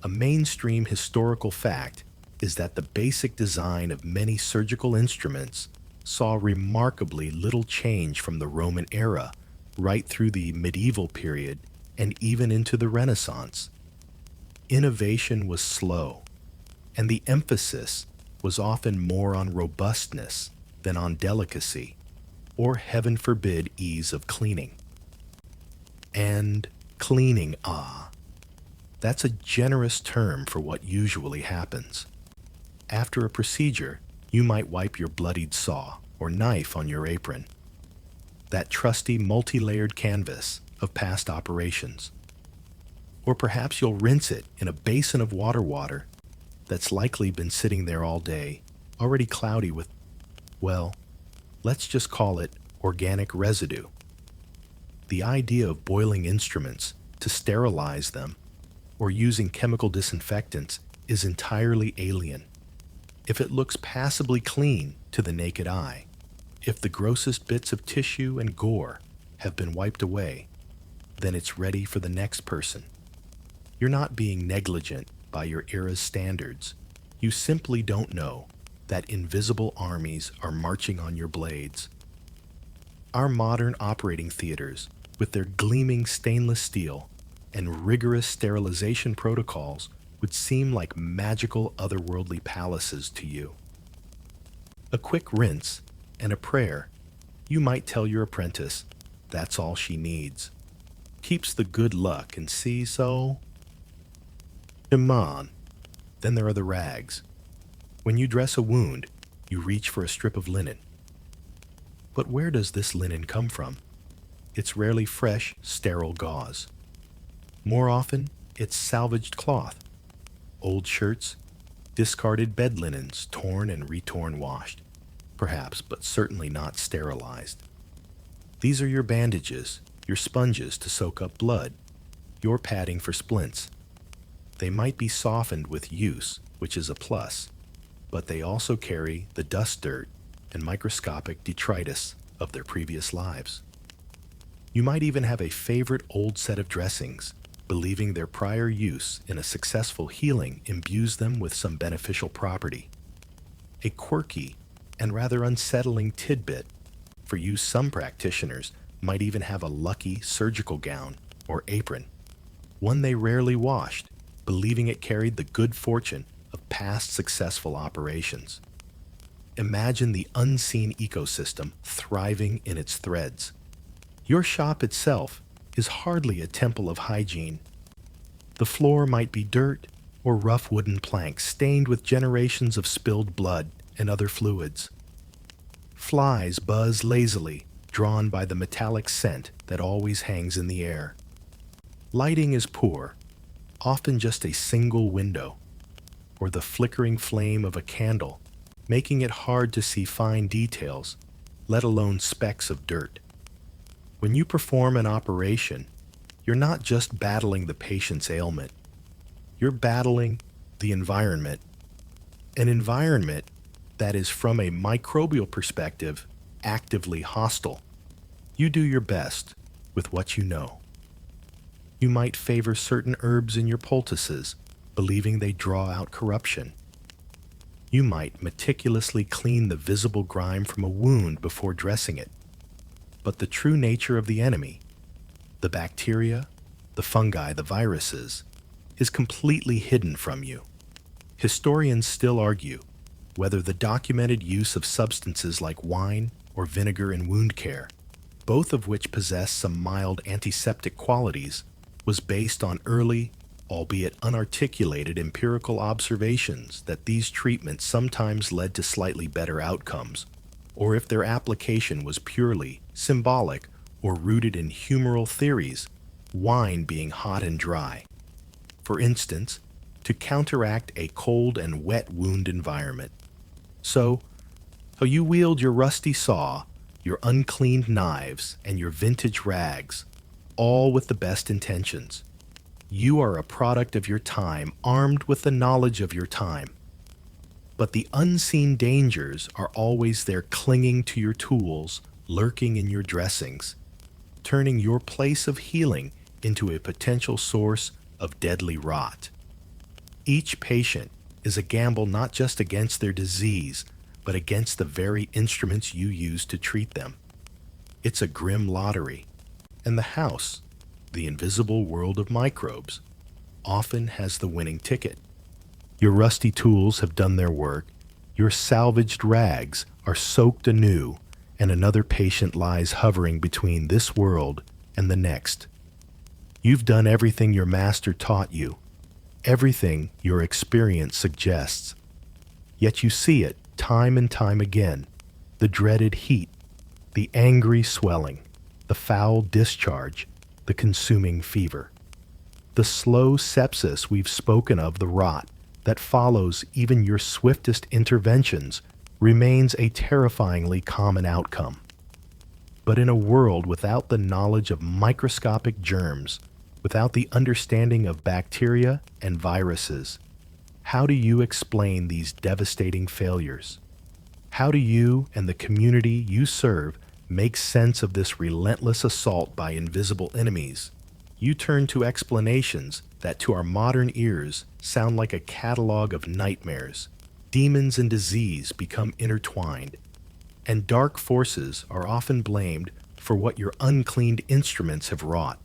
A mainstream historical fact is that the basic design of many surgical instruments saw remarkably little change from the Roman era right through the medieval period and even into the Renaissance. Innovation was slow, and the emphasis was often more on robustness than on delicacy, or heaven forbid, ease of cleaning. And cleaning, that's a generous term for what usually happens. After a procedure, you might wipe your bloodied saw or knife on your apron, that trusty multi-layered canvas of past operations. Or perhaps you'll rinse it in a basin of water that's likely been sitting there all day, already cloudy with, well, let's just call it organic residue. The idea of boiling instruments to sterilize them or using chemical disinfectants is entirely alien. If it looks passably clean to the naked eye, if the grossest bits of tissue and gore have been wiped away, then it's ready for the next person. You're not being negligent by your era's standards. You simply don't know that invisible armies are marching on your blades. Our modern operating theaters, with their gleaming stainless steel and rigorous sterilization protocols, would seem like magical otherworldly palaces to you. A quick rinse and a prayer, you might tell your apprentice, that's all she needs. Keeps the good luck and see so. Come on. Then there are the rags. When you dress a wound, you reach for a strip of linen. But where does this linen come from? It's rarely fresh, sterile gauze. More often, it's salvaged cloth, old shirts, discarded bed linens, torn and retorn washed, perhaps, but certainly not sterilized. These are your bandages, your sponges to soak up blood, your padding for splints. They might be softened with use, which is a plus, but they also carry the dust dirt and microscopic detritus of their previous lives. You might even have a favorite old set of dressings, believing their prior use in a successful healing imbues them with some beneficial property. A quirky and rather unsettling tidbit for you, some practitioners might even have a lucky surgical gown or apron, one they rarely washed, believing it carried the good fortune of past successful operations. Imagine the unseen ecosystem thriving in its threads. Your shop itself is hardly a temple of hygiene. The floor might be dirt or rough wooden planks stained with generations of spilled blood and other fluids. Flies buzz lazily, drawn by the metallic scent that always hangs in the air. Lighting is poor, often just a single window, or the flickering flame of a candle, making it hard to see fine details, let alone specks of dirt. When you perform an operation, you're not just battling the patient's ailment. You're battling the environment. An environment that is, from a microbial perspective, actively hostile. You do your best with what you know. You might favor certain herbs in your poultices, believing they draw out corruption. You might meticulously clean the visible grime from a wound before dressing it. But the true nature of the enemy, the bacteria, the fungi, the viruses, is completely hidden from you. Historians still argue whether the documented use of substances like wine or vinegar in wound care, both of which possess some mild antiseptic qualities, was based on early, albeit unarticulated empirical observations that these treatments sometimes led to slightly better outcomes, or if their application was purely symbolic or rooted in humoral theories, wine being hot and dry. For instance, to counteract a cold and wet wound environment. So you wield your rusty saw, your uncleaned knives, and your vintage rags, all with the best intentions. You are a product of your time, armed with the knowledge of your time. But the unseen dangers are always there, clinging to your tools, lurking in your dressings, turning your place of healing into a potential source of deadly rot. Each patient is a gamble not just against their disease, but against the very instruments you use to treat them. It's a grim lottery, and the house, the invisible world of microbes, often has the winning ticket. Your rusty tools have done their work, your salvaged rags are soaked anew, and another patient lies hovering between this world and the next. You've done everything your master taught you, everything your experience suggests. Yet you see it time and time again, the dreaded heat, the angry swelling, the foul discharge, the consuming fever. The slow sepsis we've spoken of, the rot that follows even your swiftest interventions, remains a terrifyingly common outcome. But in a world without the knowledge of microscopic germs, without the understanding of bacteria and viruses, how do you explain these devastating failures? How do you and the community you serve make sense of this relentless assault by invisible enemies? You turn to explanations that to our modern ears sound like a catalog of nightmares. Demons and disease become intertwined, and dark forces are often blamed for what your uncleaned instruments have wrought.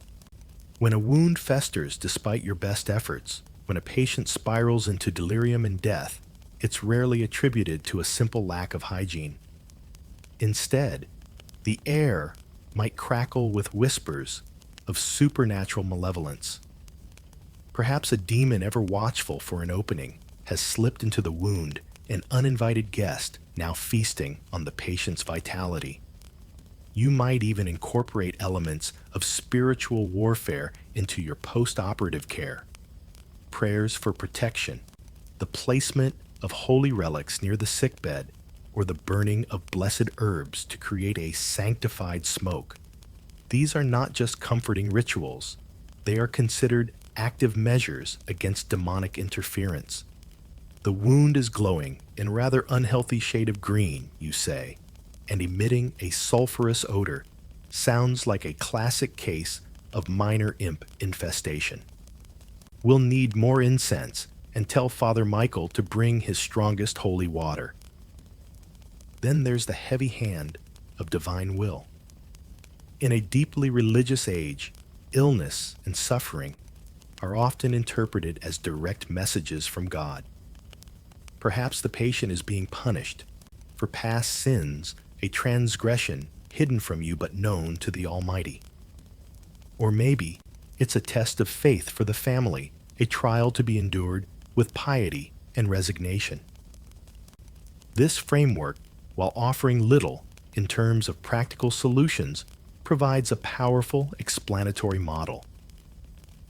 When a wound festers despite your best efforts, when a patient spirals into delirium and death, it's rarely attributed to a simple lack of hygiene. Instead, the air might crackle with whispers of supernatural malevolence. Perhaps a demon ever watchful for an opening has slipped into the wound, an uninvited guest now feasting on the patient's vitality. You might even incorporate elements of spiritual warfare into your post-operative care. Prayers for protection, the placement of holy relics near the sickbed, or the burning of blessed herbs to create a sanctified smoke. These are not just comforting rituals. They are considered active measures against demonic interference. The wound is glowing in a rather unhealthy shade of green, you say, and emitting a sulfurous odor. Sounds like a classic case of minor imp infestation. We'll need more incense and tell Father Michael to bring his strongest holy water. Then there's the heavy hand of divine will. In a deeply religious age, illness and suffering are often interpreted as direct messages from God. Perhaps the patient is being punished for past sins, a transgression hidden from you but known to the Almighty. Or maybe it's a test of faith for the family, a trial to be endured with piety and resignation. This framework, while offering little in terms of practical solutions, provides a powerful explanatory model.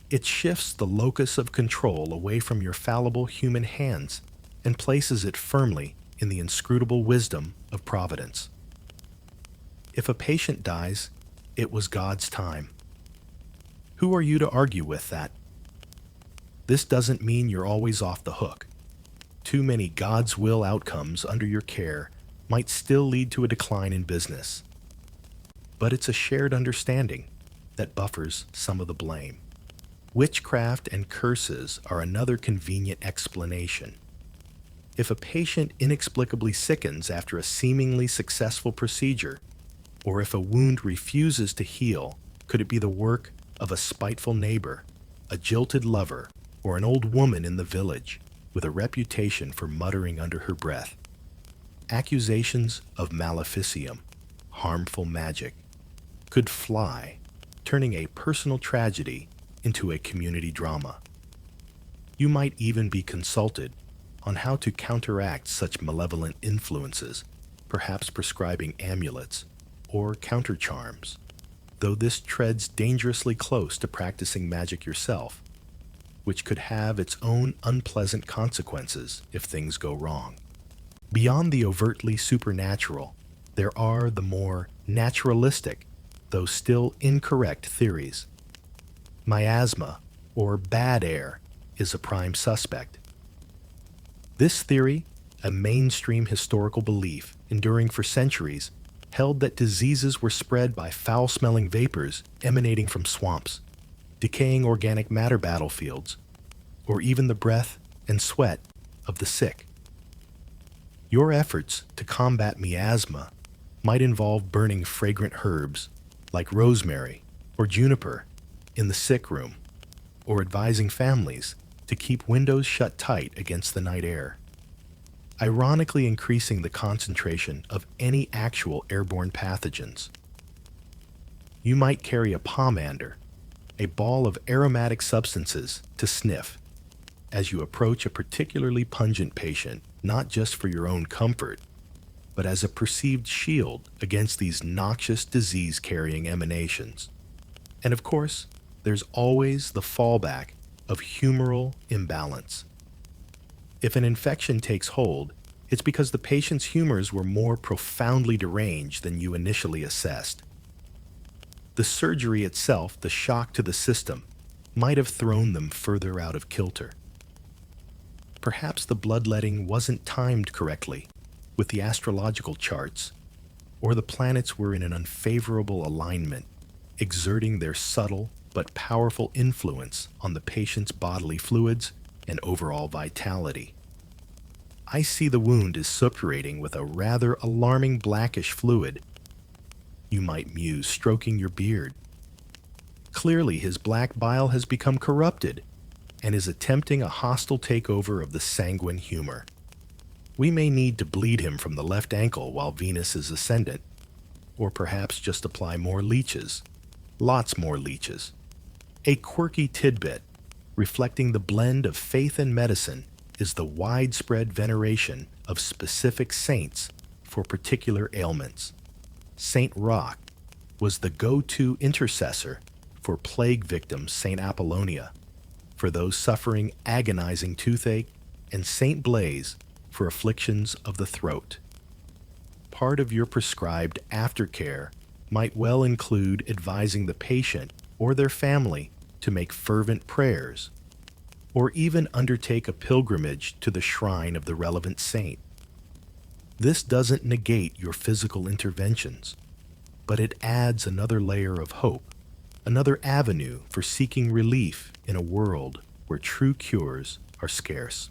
It shifts the locus of control away from your fallible human hands and places it firmly in the inscrutable wisdom of providence. If a patient dies, it was God's time. Who are you to argue with that? This doesn't mean you're always off the hook. Too many God's will outcomes under your care might still lead to a decline in business. But it's a shared understanding that buffers some of the blame. Witchcraft and curses are another convenient explanation. If a patient inexplicably sickens after a seemingly successful procedure, or if a wound refuses to heal, could it be the work of a spiteful neighbor, a jilted lover, or an old woman in the village with a reputation for muttering under her breath? Accusations of maleficium, harmful magic, could fly, turning a personal tragedy into a community drama. You might even be consulted on how to counteract such malevolent influences, perhaps prescribing amulets or counter-charms, though this treads dangerously close to practicing magic yourself, which could have its own unpleasant consequences if things go wrong. Beyond the overtly supernatural, there are the more naturalistic, though still incorrect theories. Miasma, or bad air, is a prime suspect. This theory, a mainstream historical belief enduring for centuries, held that diseases were spread by foul-smelling vapors emanating from swamps, decaying organic matter battlefields, or even the breath and sweat of the sick. Your efforts to combat miasma might involve burning fragrant herbs like rosemary or juniper in the sick room, or advising families to keep windows shut tight against the night air, ironically increasing the concentration of any actual airborne pathogens. You might carry a pomander, a ball of aromatic substances to sniff as you approach a particularly pungent patient, not just for your own comfort, but as a perceived shield against these noxious disease-carrying emanations. And of course, there's always the fallback of humoral imbalance. If an infection takes hold, it's because the patient's humors were more profoundly deranged than you initially assessed. The surgery itself, the shock to the system, might have thrown them further out of kilter. Perhaps the bloodletting wasn't timed correctly with the astrological charts, or the planets were in an unfavorable alignment, exerting their subtle but powerful influence on the patient's bodily fluids and overall vitality. I see the wound as suppurating with a rather alarming blackish fluid. You might muse, stroking your beard. Clearly, his black bile has become corrupted and is attempting a hostile takeover of the sanguine humor. We may need to bleed him from the left ankle while Venus is ascendant, or perhaps just apply more leeches, lots more leeches. A quirky tidbit, reflecting the blend of faith and medicine, is the widespread veneration of specific saints for particular ailments. Saint Roch was the go-to intercessor for plague victims, Saint Apollonia for those suffering agonizing toothache, and Saint Blaise for afflictions of the throat. Part of your prescribed aftercare might well include advising the patient or their family to make fervent prayers, or even undertake a pilgrimage to the shrine of the relevant saint. This doesn't negate your physical interventions, but it adds another layer of hope, another avenue for seeking relief in a world where true cures are scarce.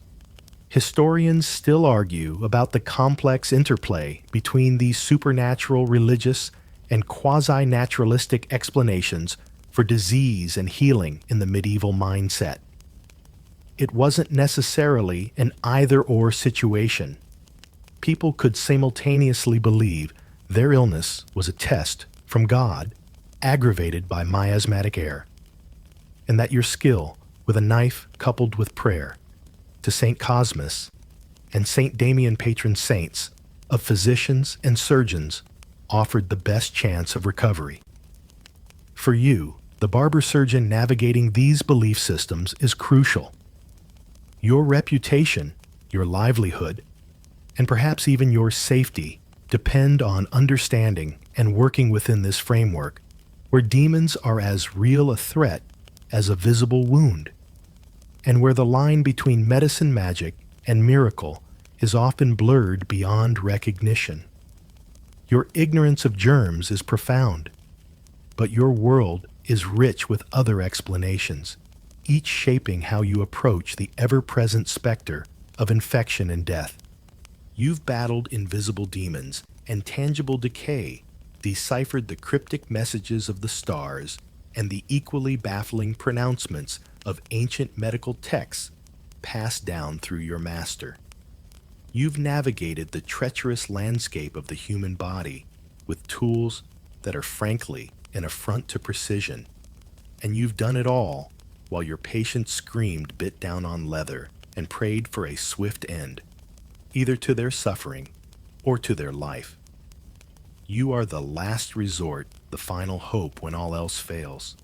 Historians still argue about the complex interplay between these supernatural, religious, and quasi-naturalistic explanations for disease and healing in the medieval mindset. It wasn't necessarily an either-or situation. People could simultaneously believe their illness was a test from God, aggravated by miasmatic air, and that your skill with a knife coupled with prayer to St. Cosmas and St. Damian, patron saints of physicians and surgeons, offered the best chance of recovery. For you, the barber surgeon, navigating these belief systems is crucial. Your reputation, your livelihood, and perhaps even your safety depend on understanding and working within this framework where demons are as real a threat as a visible wound, and where the line between medicine magic and miracle is often blurred beyond recognition. Your ignorance of germs is profound, but your world is rich with other explanations, each shaping how you approach the ever-present specter of infection and death. You've battled invisible demons and tangible decay, deciphered the cryptic messages of the stars and the equally baffling pronouncements of ancient medical texts passed down through your master. You've navigated the treacherous landscape of the human body with tools that are frankly an affront to precision, and you've done it all while your patients screamed bit down on leather and prayed for a swift end, either to their suffering or to their life. You are the last resort, the final hope when all else fails.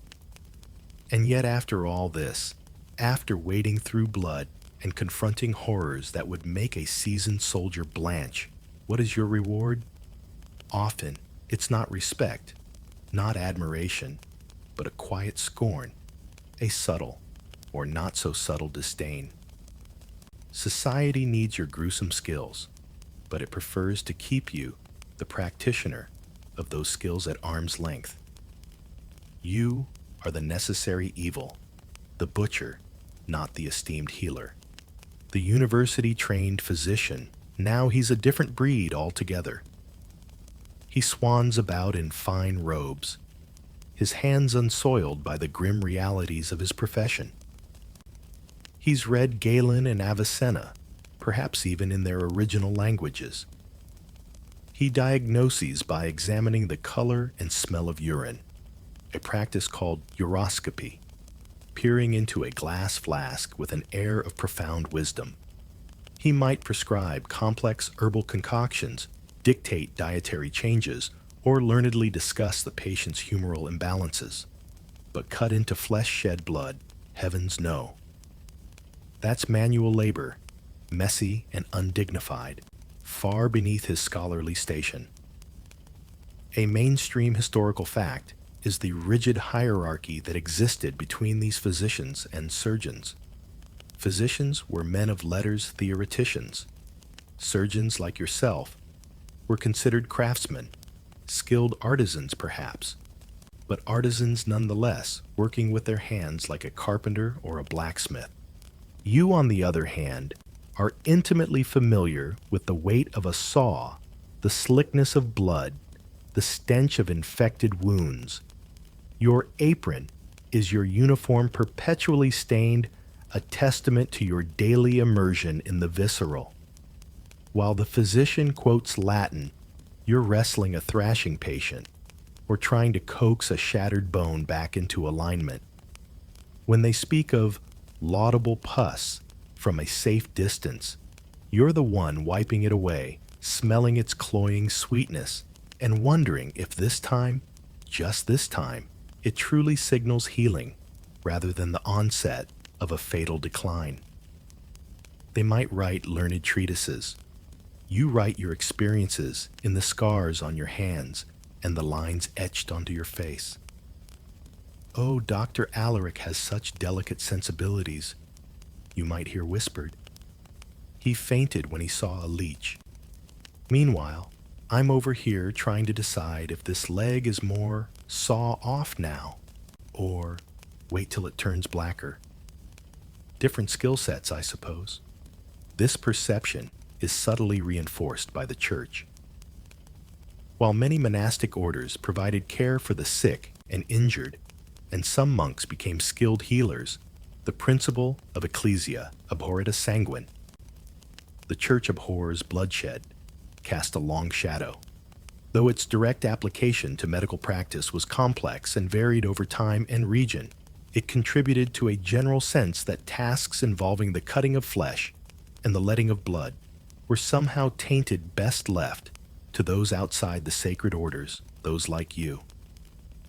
And yet after all this, after wading through blood and confronting horrors that would make a seasoned soldier blanch, what is your reward? Often, it's not respect, not admiration, but a quiet scorn, a subtle or not so subtle disdain. Society needs your gruesome skills, but it prefers to keep you, the practitioner, of those skills at arm's length. You are the necessary evil, the butcher, not the esteemed healer. The university-trained physician, now he's a different breed altogether. He swans about in fine robes, his hands unsoiled by the grim realities of his profession. He's read Galen and Avicenna, perhaps even in their original languages. He diagnoses by examining the color and smell of urine, a practice called uroscopy, peering into a glass flask with an air of profound wisdom. He might prescribe complex herbal concoctions, dictate dietary changes, or learnedly discuss the patient's humoral imbalances. But cut into flesh-shed blood, heavens no. That's manual labor, messy and undignified, far beneath his scholarly station. A mainstream historical fact is the rigid hierarchy that existed between these physicians and surgeons. Physicians were men of letters theoreticians. Surgeons like yourself were considered craftsmen, skilled artisans perhaps, but artisans nonetheless, working with their hands like a carpenter or a blacksmith. You, on the other hand, are intimately familiar with the weight of a saw, the slickness of blood, the stench of infected wounds. Your apron is your uniform perpetually stained, a testament to your daily immersion in the visceral. While the physician quotes Latin, you're wrestling a thrashing patient or trying to coax a shattered bone back into alignment. When they speak of laudable pus from a safe distance, you're the one wiping it away, smelling its cloying sweetness, and wondering if this time, just this time, it truly signals healing rather than the onset of a fatal decline. They might write learned treatises. You write your experiences in the scars on your hands and the lines etched onto your face. Oh, Dr. Alaric has such delicate sensibilities, you might hear whispered. He fainted when he saw a leech. Meanwhile, I'm over here trying to decide if this leg is more saw off now, or wait till it turns blacker. Different skill sets, I suppose. This perception is subtly reinforced by the church. While many monastic orders provided care for the sick and injured, and some monks became skilled healers, the principle of ecclesia abhorret sanguine. The church abhors bloodshed, cast a long shadow. Though its direct application to medical practice was complex and varied over time and region, it contributed to a general sense that tasks involving the cutting of flesh and the letting of blood were somehow tainted best left to those outside the sacred orders, those like you.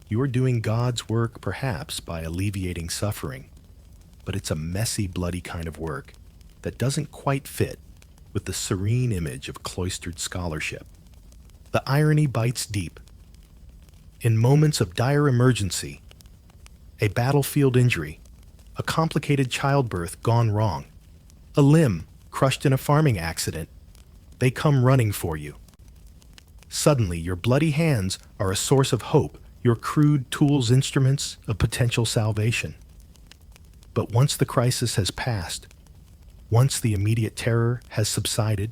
You are doing God's work perhaps by alleviating suffering, but it's a messy, bloody kind of work that doesn't quite fit with the serene image of cloistered scholarship. The irony bites deep. In moments of dire emergency, a battlefield injury, a complicated childbirth gone wrong, a limb crushed in a farming accident, they come running for you. Suddenly, your bloody hands are a source of hope, your crude tools instruments of potential salvation. But once the crisis has passed, once the immediate terror has subsided,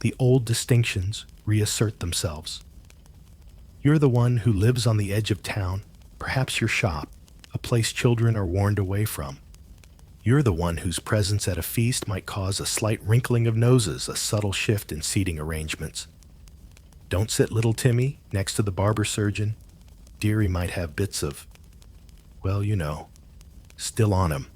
the old distinctions reassert themselves. You're the one who lives on the edge of town, perhaps your shop, a place children are warned away from. You're the one whose presence at a feast might cause a slight wrinkling of noses, a subtle shift in seating arrangements. Don't sit little Timmy next to the barber surgeon. Dearie might have bits of, well, still on him.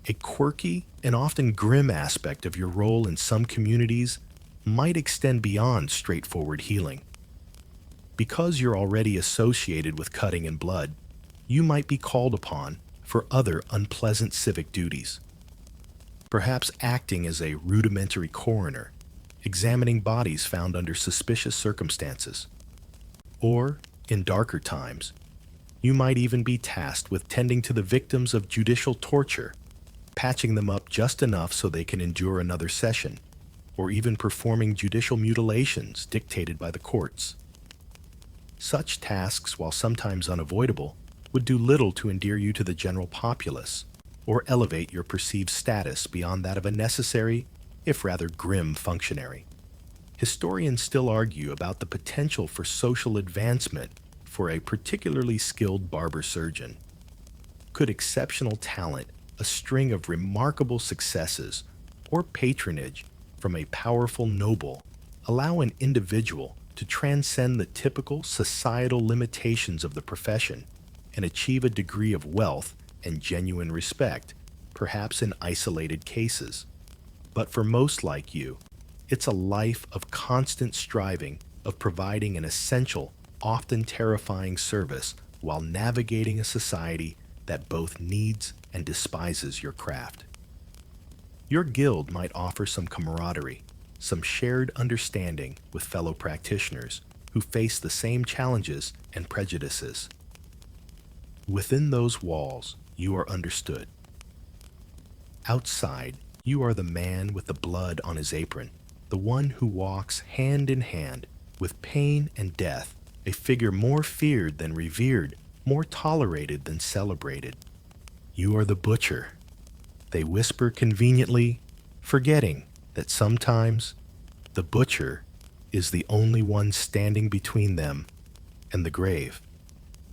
A quirky and often grim aspect of your role in some communities might extend beyond straightforward healing. Because you're already associated with cutting and blood, you might be called upon for other unpleasant civic duties. Perhaps acting as a rudimentary coroner, examining bodies found under suspicious circumstances. Or, in darker times, you might even be tasked with tending to the victims of judicial torture, patching them up just enough so they can endure another session, or even performing judicial mutilations dictated by the courts. Such tasks, while sometimes unavoidable, would do little to endear you to the general populace, or elevate your perceived status beyond that of a necessary, if rather grim, functionary. Historians still argue about the potential for social advancement for a particularly skilled barber-surgeon. Could exceptional talent, a string of remarkable successes, or patronage from a powerful noble allow an individual to transcend the typical societal limitations of the profession and achieve a degree of wealth and genuine respect, perhaps in isolated cases? But for most like you, it's a life of constant striving, of providing an essential, often terrifying service while navigating a society that both needs and despises your craft. Your guild might offer some camaraderie, some shared understanding with fellow practitioners who face the same challenges and prejudices. Within those walls, you are understood. Outside, you are the man with the blood on his apron, the one who walks hand in hand with pain and death, a figure more feared than revered, more tolerated than celebrated. You are the butcher. They whisper conveniently, forgetting that sometimes the butcher is the only one standing between them and the grave.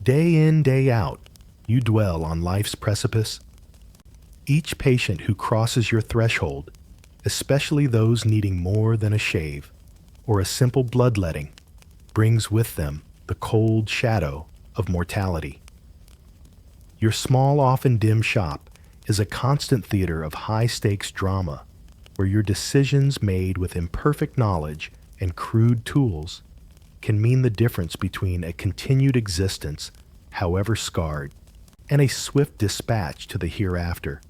Day in, day out, you dwell on life's precipice. Each patient who crosses your threshold, especially those needing more than a shave or a simple bloodletting, brings with them the cold shadow of mortality. Your small, often dim shop is a constant theater of high-stakes drama, where your decisions made with imperfect knowledge and crude tools can mean the difference between a continued existence, however scarred, and a swift dispatch to the hereafter.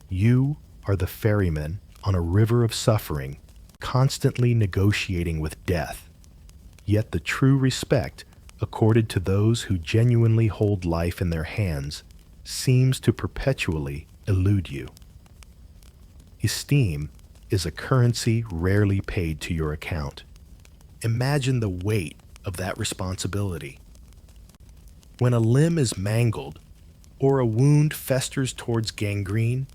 You are the ferryman on a river of suffering, constantly negotiating with death. Yet the true respect accorded to those who genuinely hold life in their hands seems to perpetually elude you. Esteem is a currency rarely paid to your account. Imagine the weight of that responsibility. When a limb is mangled or a wound festers towards gangrene,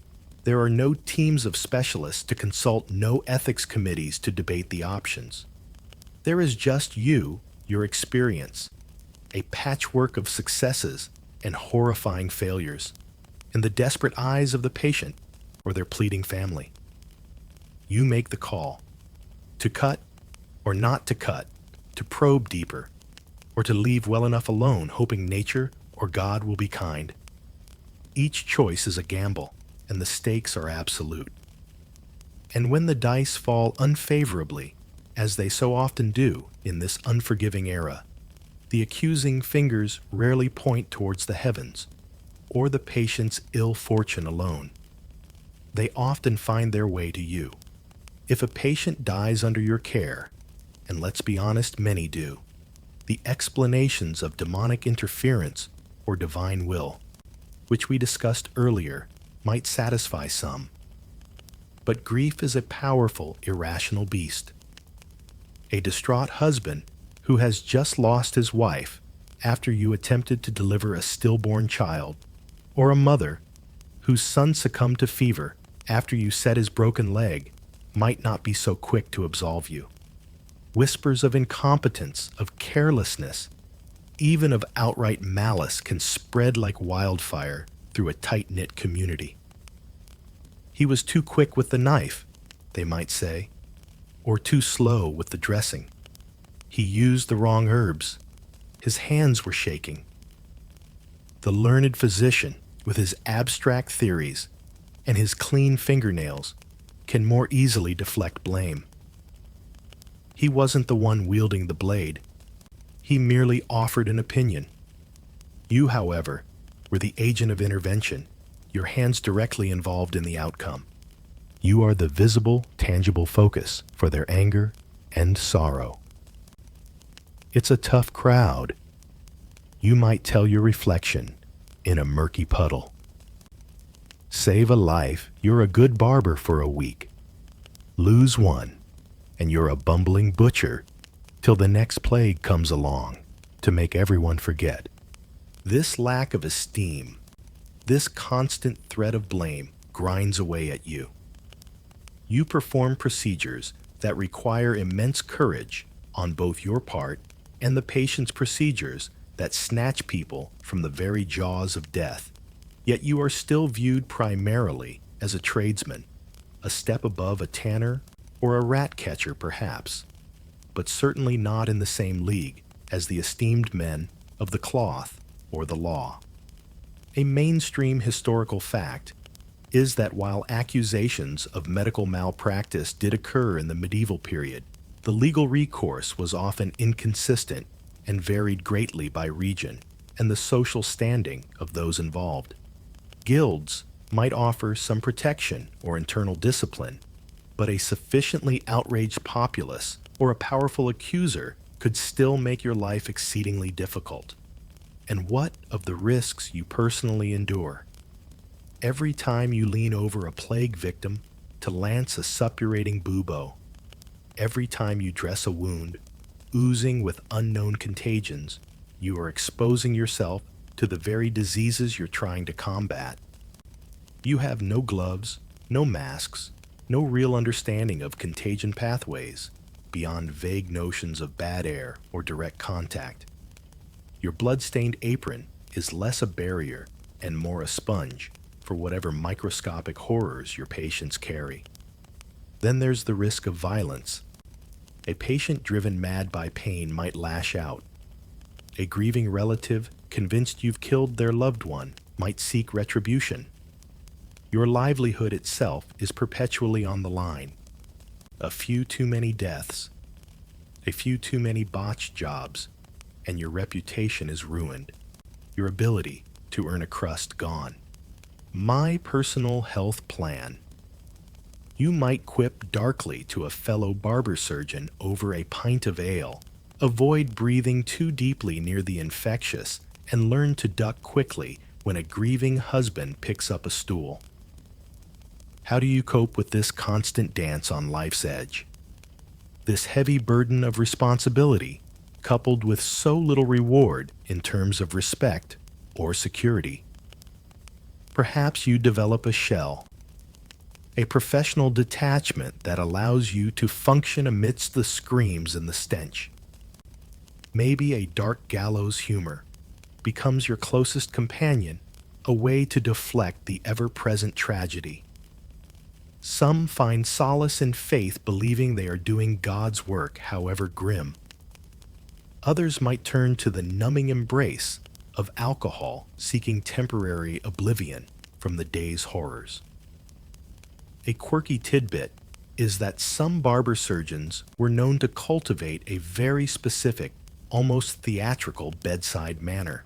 there are no teams of specialists to consult, no ethics committees to debate the options. There is just you, your experience, a patchwork of successes and horrifying failures in the desperate eyes of the patient or their pleading family. You make the call to cut or not to cut, to probe deeper, or to leave well enough alone, hoping nature or God will be kind. Each choice is a gamble, and the stakes are absolute. And when the dice fall unfavorably, as they so often do in this unforgiving era, the accusing fingers rarely point towards the heavens or the patient's ill fortune alone. They often find their way to you. If a patient dies under your care, and let's be honest, many do, the explanations of demonic interference or divine will, which we discussed earlier, might satisfy some. But grief is a powerful, irrational beast. A distraught husband who has just lost his wife after you attempted to deliver a stillborn child, or a mother whose son succumbed to fever after you set his broken leg, might not be so quick to absolve you. Whispers of incompetence, of carelessness, even of outright malice can spread like wildfire through a tight-knit community. He was too quick with the knife, they might say, or too slow with the dressing. He used the wrong herbs. His hands were shaking. The learned physician, with his abstract theories and his clean fingernails, can more easily deflect blame. He wasn't the one wielding the blade. He merely offered an opinion. You, however, were the agent of intervention, your hands directly involved in the outcome. You are the visible, tangible focus for their anger and sorrow. It's a tough crowd. You might tell your reflection in a murky puddle. Save a life, you're a good barber for a week. Lose one, and you're a bumbling butcher till the next plague comes along to make everyone forget. This lack of esteem, this constant threat of blame grinds away at you. You perform procedures that require immense courage on both your part and the patient's, procedures that snatch people from the very jaws of death. Yet you are still viewed primarily as a tradesman, a step above a tanner or a rat catcher perhaps, but certainly not in the same league as the esteemed men of the cloth or the law. A mainstream historical fact is that while accusations of medical malpractice did occur in the medieval period, the legal recourse was often inconsistent and varied greatly by region and the social standing of those involved. Guilds might offer some protection or internal discipline, but a sufficiently outraged populace or a powerful accuser could still make your life exceedingly difficult. And what of the risks you personally endure? Every time you lean over a plague victim to lance a suppurating bubo, every time you dress a wound oozing with unknown contagions, you are exposing yourself to the very diseases you're trying to combat. You have no gloves, no masks, no real understanding of contagion pathways beyond vague notions of bad air or direct contact. Your blood-stained apron is less a barrier and more a sponge for whatever microscopic horrors your patients carry. Then there's the risk of violence. A patient driven mad by pain might lash out. A grieving relative convinced you've killed their loved one might seek retribution. Your livelihood itself is perpetually on the line. A few too many deaths, a few too many botched jobs, and your reputation is ruined. Your ability to earn a crust gone. My personal health plan. You might quip darkly to a fellow barber surgeon over a pint of ale. Avoid breathing too deeply near the infectious and learn to duck quickly when a grieving husband picks up a stool. How do you cope with this constant dance on life's edge? This heavy burden of responsibility, coupled with so little reward in terms of respect or security. Perhaps you develop a shell, a professional detachment that allows you to function amidst the screams and the stench. Maybe a dark gallows humor, becomes your closest companion, a way to deflect the ever-present tragedy. Some find solace in faith, believing they are doing God's work, however grim. Others might turn to the numbing embrace of alcohol, seeking temporary oblivion from the day's horrors. A quirky tidbit is that some barber surgeons were known to cultivate a very specific, almost theatrical bedside manner.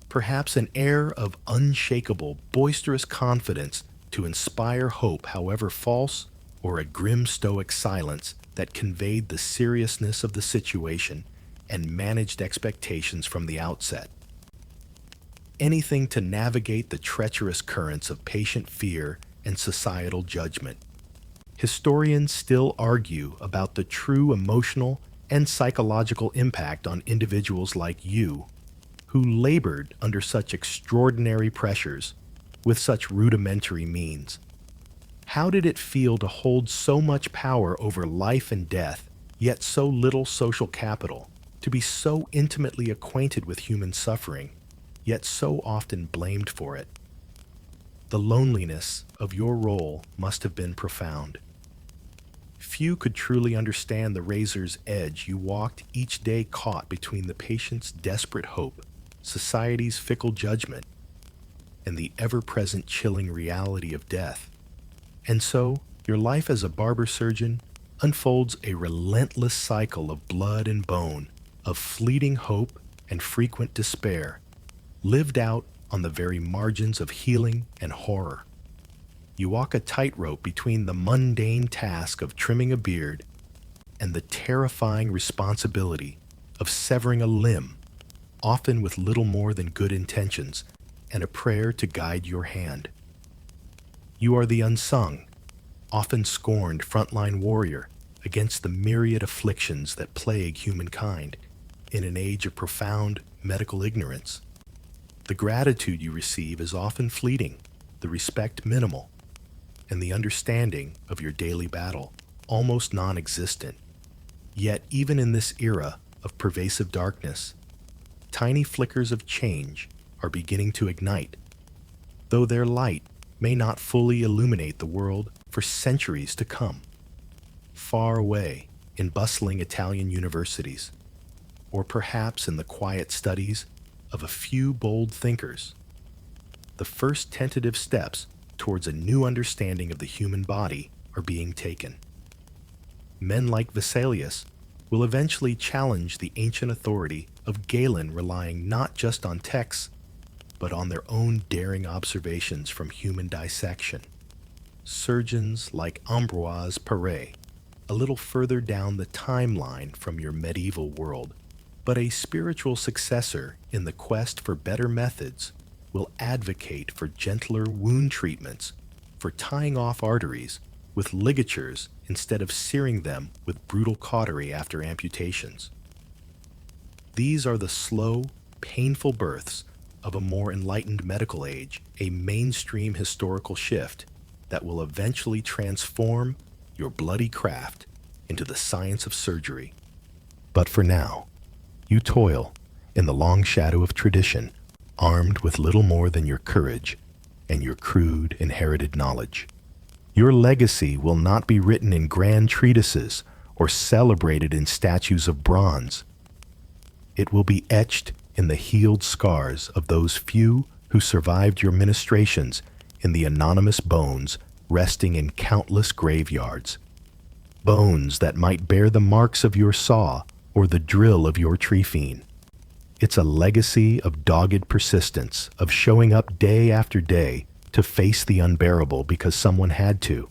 Perhaps an air of unshakable, boisterous confidence to inspire hope, however false, or a grim stoic silence that conveyed the seriousness of the situation and managed expectations from the outset. Anything to navigate the treacherous currents of patient fear and societal judgment. Historians still argue about the true emotional and psychological impact on individuals like you, who labored under such extraordinary pressures with such rudimentary means. How did it feel to hold so much power over life and death, yet so little social capital, to be so intimately acquainted with human suffering, yet so often blamed for it? The loneliness of your role must have been profound. Few could truly understand the razor's edge you walked each day, caught between the patient's desperate hope, society's fickle judgment, and the ever-present chilling reality of death. And so, your life as a barber surgeon unfolds a relentless cycle of blood and bone, of fleeting hope and frequent despair, lived out on the very margins of healing and horror. You walk a tightrope between the mundane task of trimming a beard and the terrifying responsibility of severing a limb, often with little more than good intentions and a prayer to guide your hand. You are the unsung, often scorned frontline warrior against the myriad afflictions that plague humankind in an age of profound medical ignorance. The gratitude you receive is often fleeting, the respect minimal, and the understanding of your daily battle almost non-existent. Yet even in this era of pervasive darkness, tiny flickers of change are beginning to ignite, though their light may not fully illuminate the world for centuries to come. Far away in bustling Italian universities, or perhaps in the quiet studies of a few bold thinkers, the first tentative steps towards a new understanding of the human body are being taken. Men like Vesalius will eventually challenge the ancient authority of Galen, relying not just on texts, but on their own daring observations from human dissection. Surgeons like Ambroise Paré, a little further down the timeline from your medieval world, but a spiritual successor in the quest for better methods, will advocate for gentler wound treatments, for tying off arteries with ligatures instead of searing them with brutal cautery after amputations. These are the slow, painful births of a more enlightened medical age, a mainstream historical shift that will eventually transform your bloody craft into the science of surgery. But for now, you toil in the long shadow of tradition, armed with little more than your courage and your crude inherited knowledge. Your legacy will not be written in grand treatises or celebrated in statues of bronze. It will be etched in the healed scars of those few who survived your ministrations, in the anonymous bones resting in countless graveyards. Bones that might bear the marks of your saw or the drill of your trephine. It's a legacy of dogged persistence, of showing up day after day to face the unbearable because someone had to.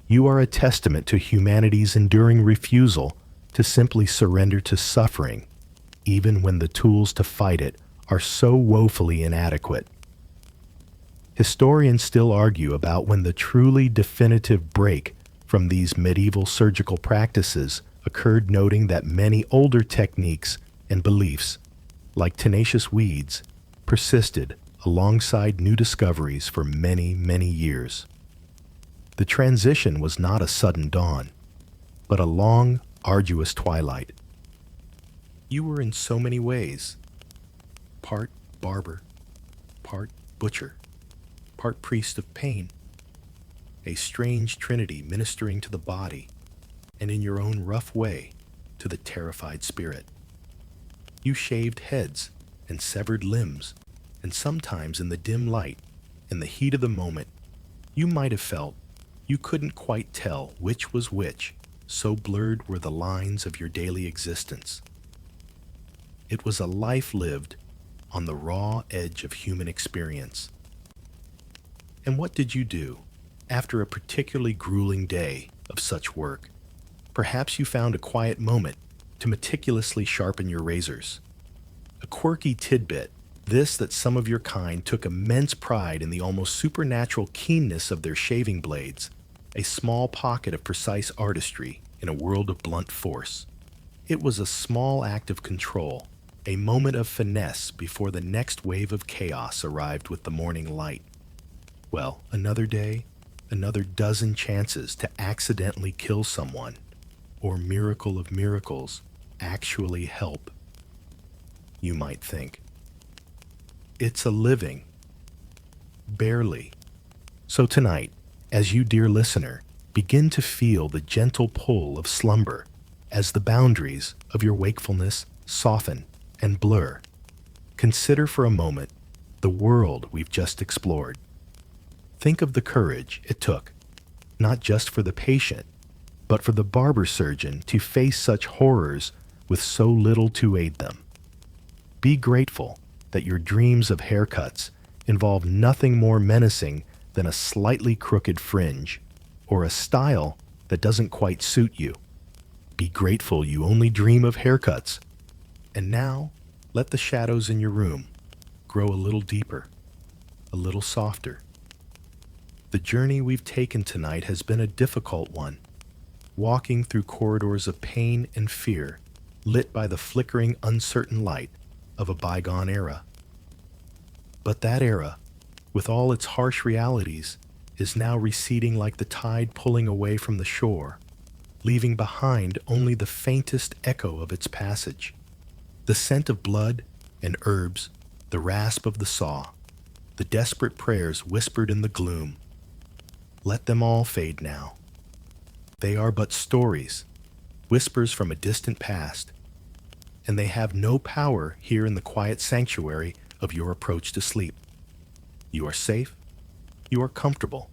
You are a testament to humanity's enduring refusal to simply surrender to suffering, even when the tools to fight it are so woefully inadequate. Historians still argue about when the truly definitive break from these medieval surgical practices occurred, noting that many older techniques and beliefs, like tenacious weeds, persisted alongside new discoveries for many, many years. The transition was not a sudden dawn, but a long, arduous twilight. You were in so many ways part barber, part butcher, part priest of pain, a strange trinity ministering to the body and in your own rough way to the terrified spirit. You shaved heads and severed limbs, and sometimes in the dim light, in the heat of the moment, you might have felt you couldn't quite tell which was which, so blurred were the lines of your daily existence. It was a life lived on the raw edge of human experience. And what did you do after a particularly grueling day of such work? Perhaps you found a quiet moment to meticulously sharpen your razors. A quirky tidbit, this that some of your kind took immense pride in the almost supernatural keenness of their shaving blades, a small pocket of precise artistry in a world of blunt force. It was a small act of control, a moment of finesse before the next wave of chaos arrived with the morning light. Well, another day, another dozen chances to accidentally kill someone, or miracle of miracles, actually help. You might think. It's a living. Barely. So tonight, as you, dear listener, begin to feel the gentle pull of slumber, as the boundaries of your wakefulness soften and blur, consider for a moment the world we've just explored. Think of the courage it took, not just for the patient, but for the barber surgeon to face such horrors with so little to aid them. Be grateful that your dreams of haircuts involve nothing more menacing than a slightly crooked fringe or a style that doesn't quite suit you. Be grateful you only dream of haircuts. And now, let the shadows in your room grow a little deeper, a little softer. The journey we've taken tonight has been a difficult one, walking through corridors of pain and fear, lit by the flickering, uncertain light of a bygone era. But that era, with all its harsh realities, is now receding like the tide pulling away from the shore, leaving behind only the faintest echo of its passage. The scent of blood and herbs, the rasp of the saw, the desperate prayers whispered in the gloom. Let them all fade now. They are but stories, whispers from a distant past, and they have no power here in the quiet sanctuary of your approach to sleep. You are safe, you are comfortable,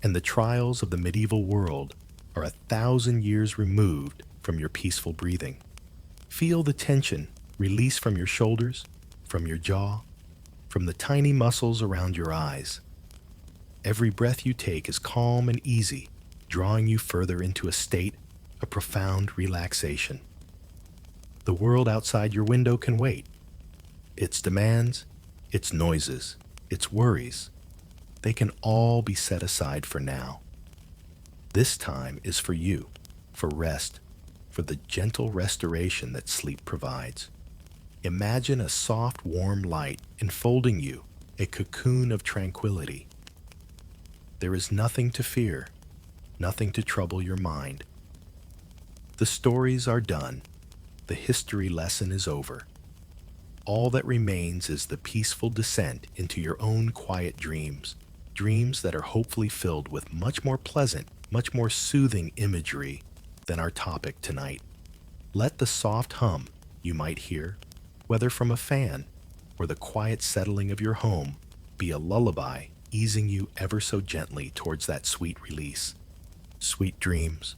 and the trials of the medieval world are 1,000 years removed from your peaceful breathing. Feel the tension release from your shoulders, from your jaw, from the tiny muscles around your eyes. Every breath you take is calm and easy, drawing you further into a state of profound relaxation. The world outside your window can wait. Its demands, its noises, its worries, they can all be set aside for now. This time is for you, for rest, for the gentle restoration that sleep provides. Imagine a soft, warm light enfolding you, a cocoon of tranquility. There is nothing to fear, nothing to trouble your mind. The stories are done. The history lesson is over. All that remains is the peaceful descent into your own quiet dreams, dreams that are hopefully filled with much more pleasant, much more soothing imagery than our topic tonight. Let the soft hum you might hear, whether from a fan or the quiet settling of your home, be a lullaby easing you ever so gently towards that sweet release. Sweet dreams.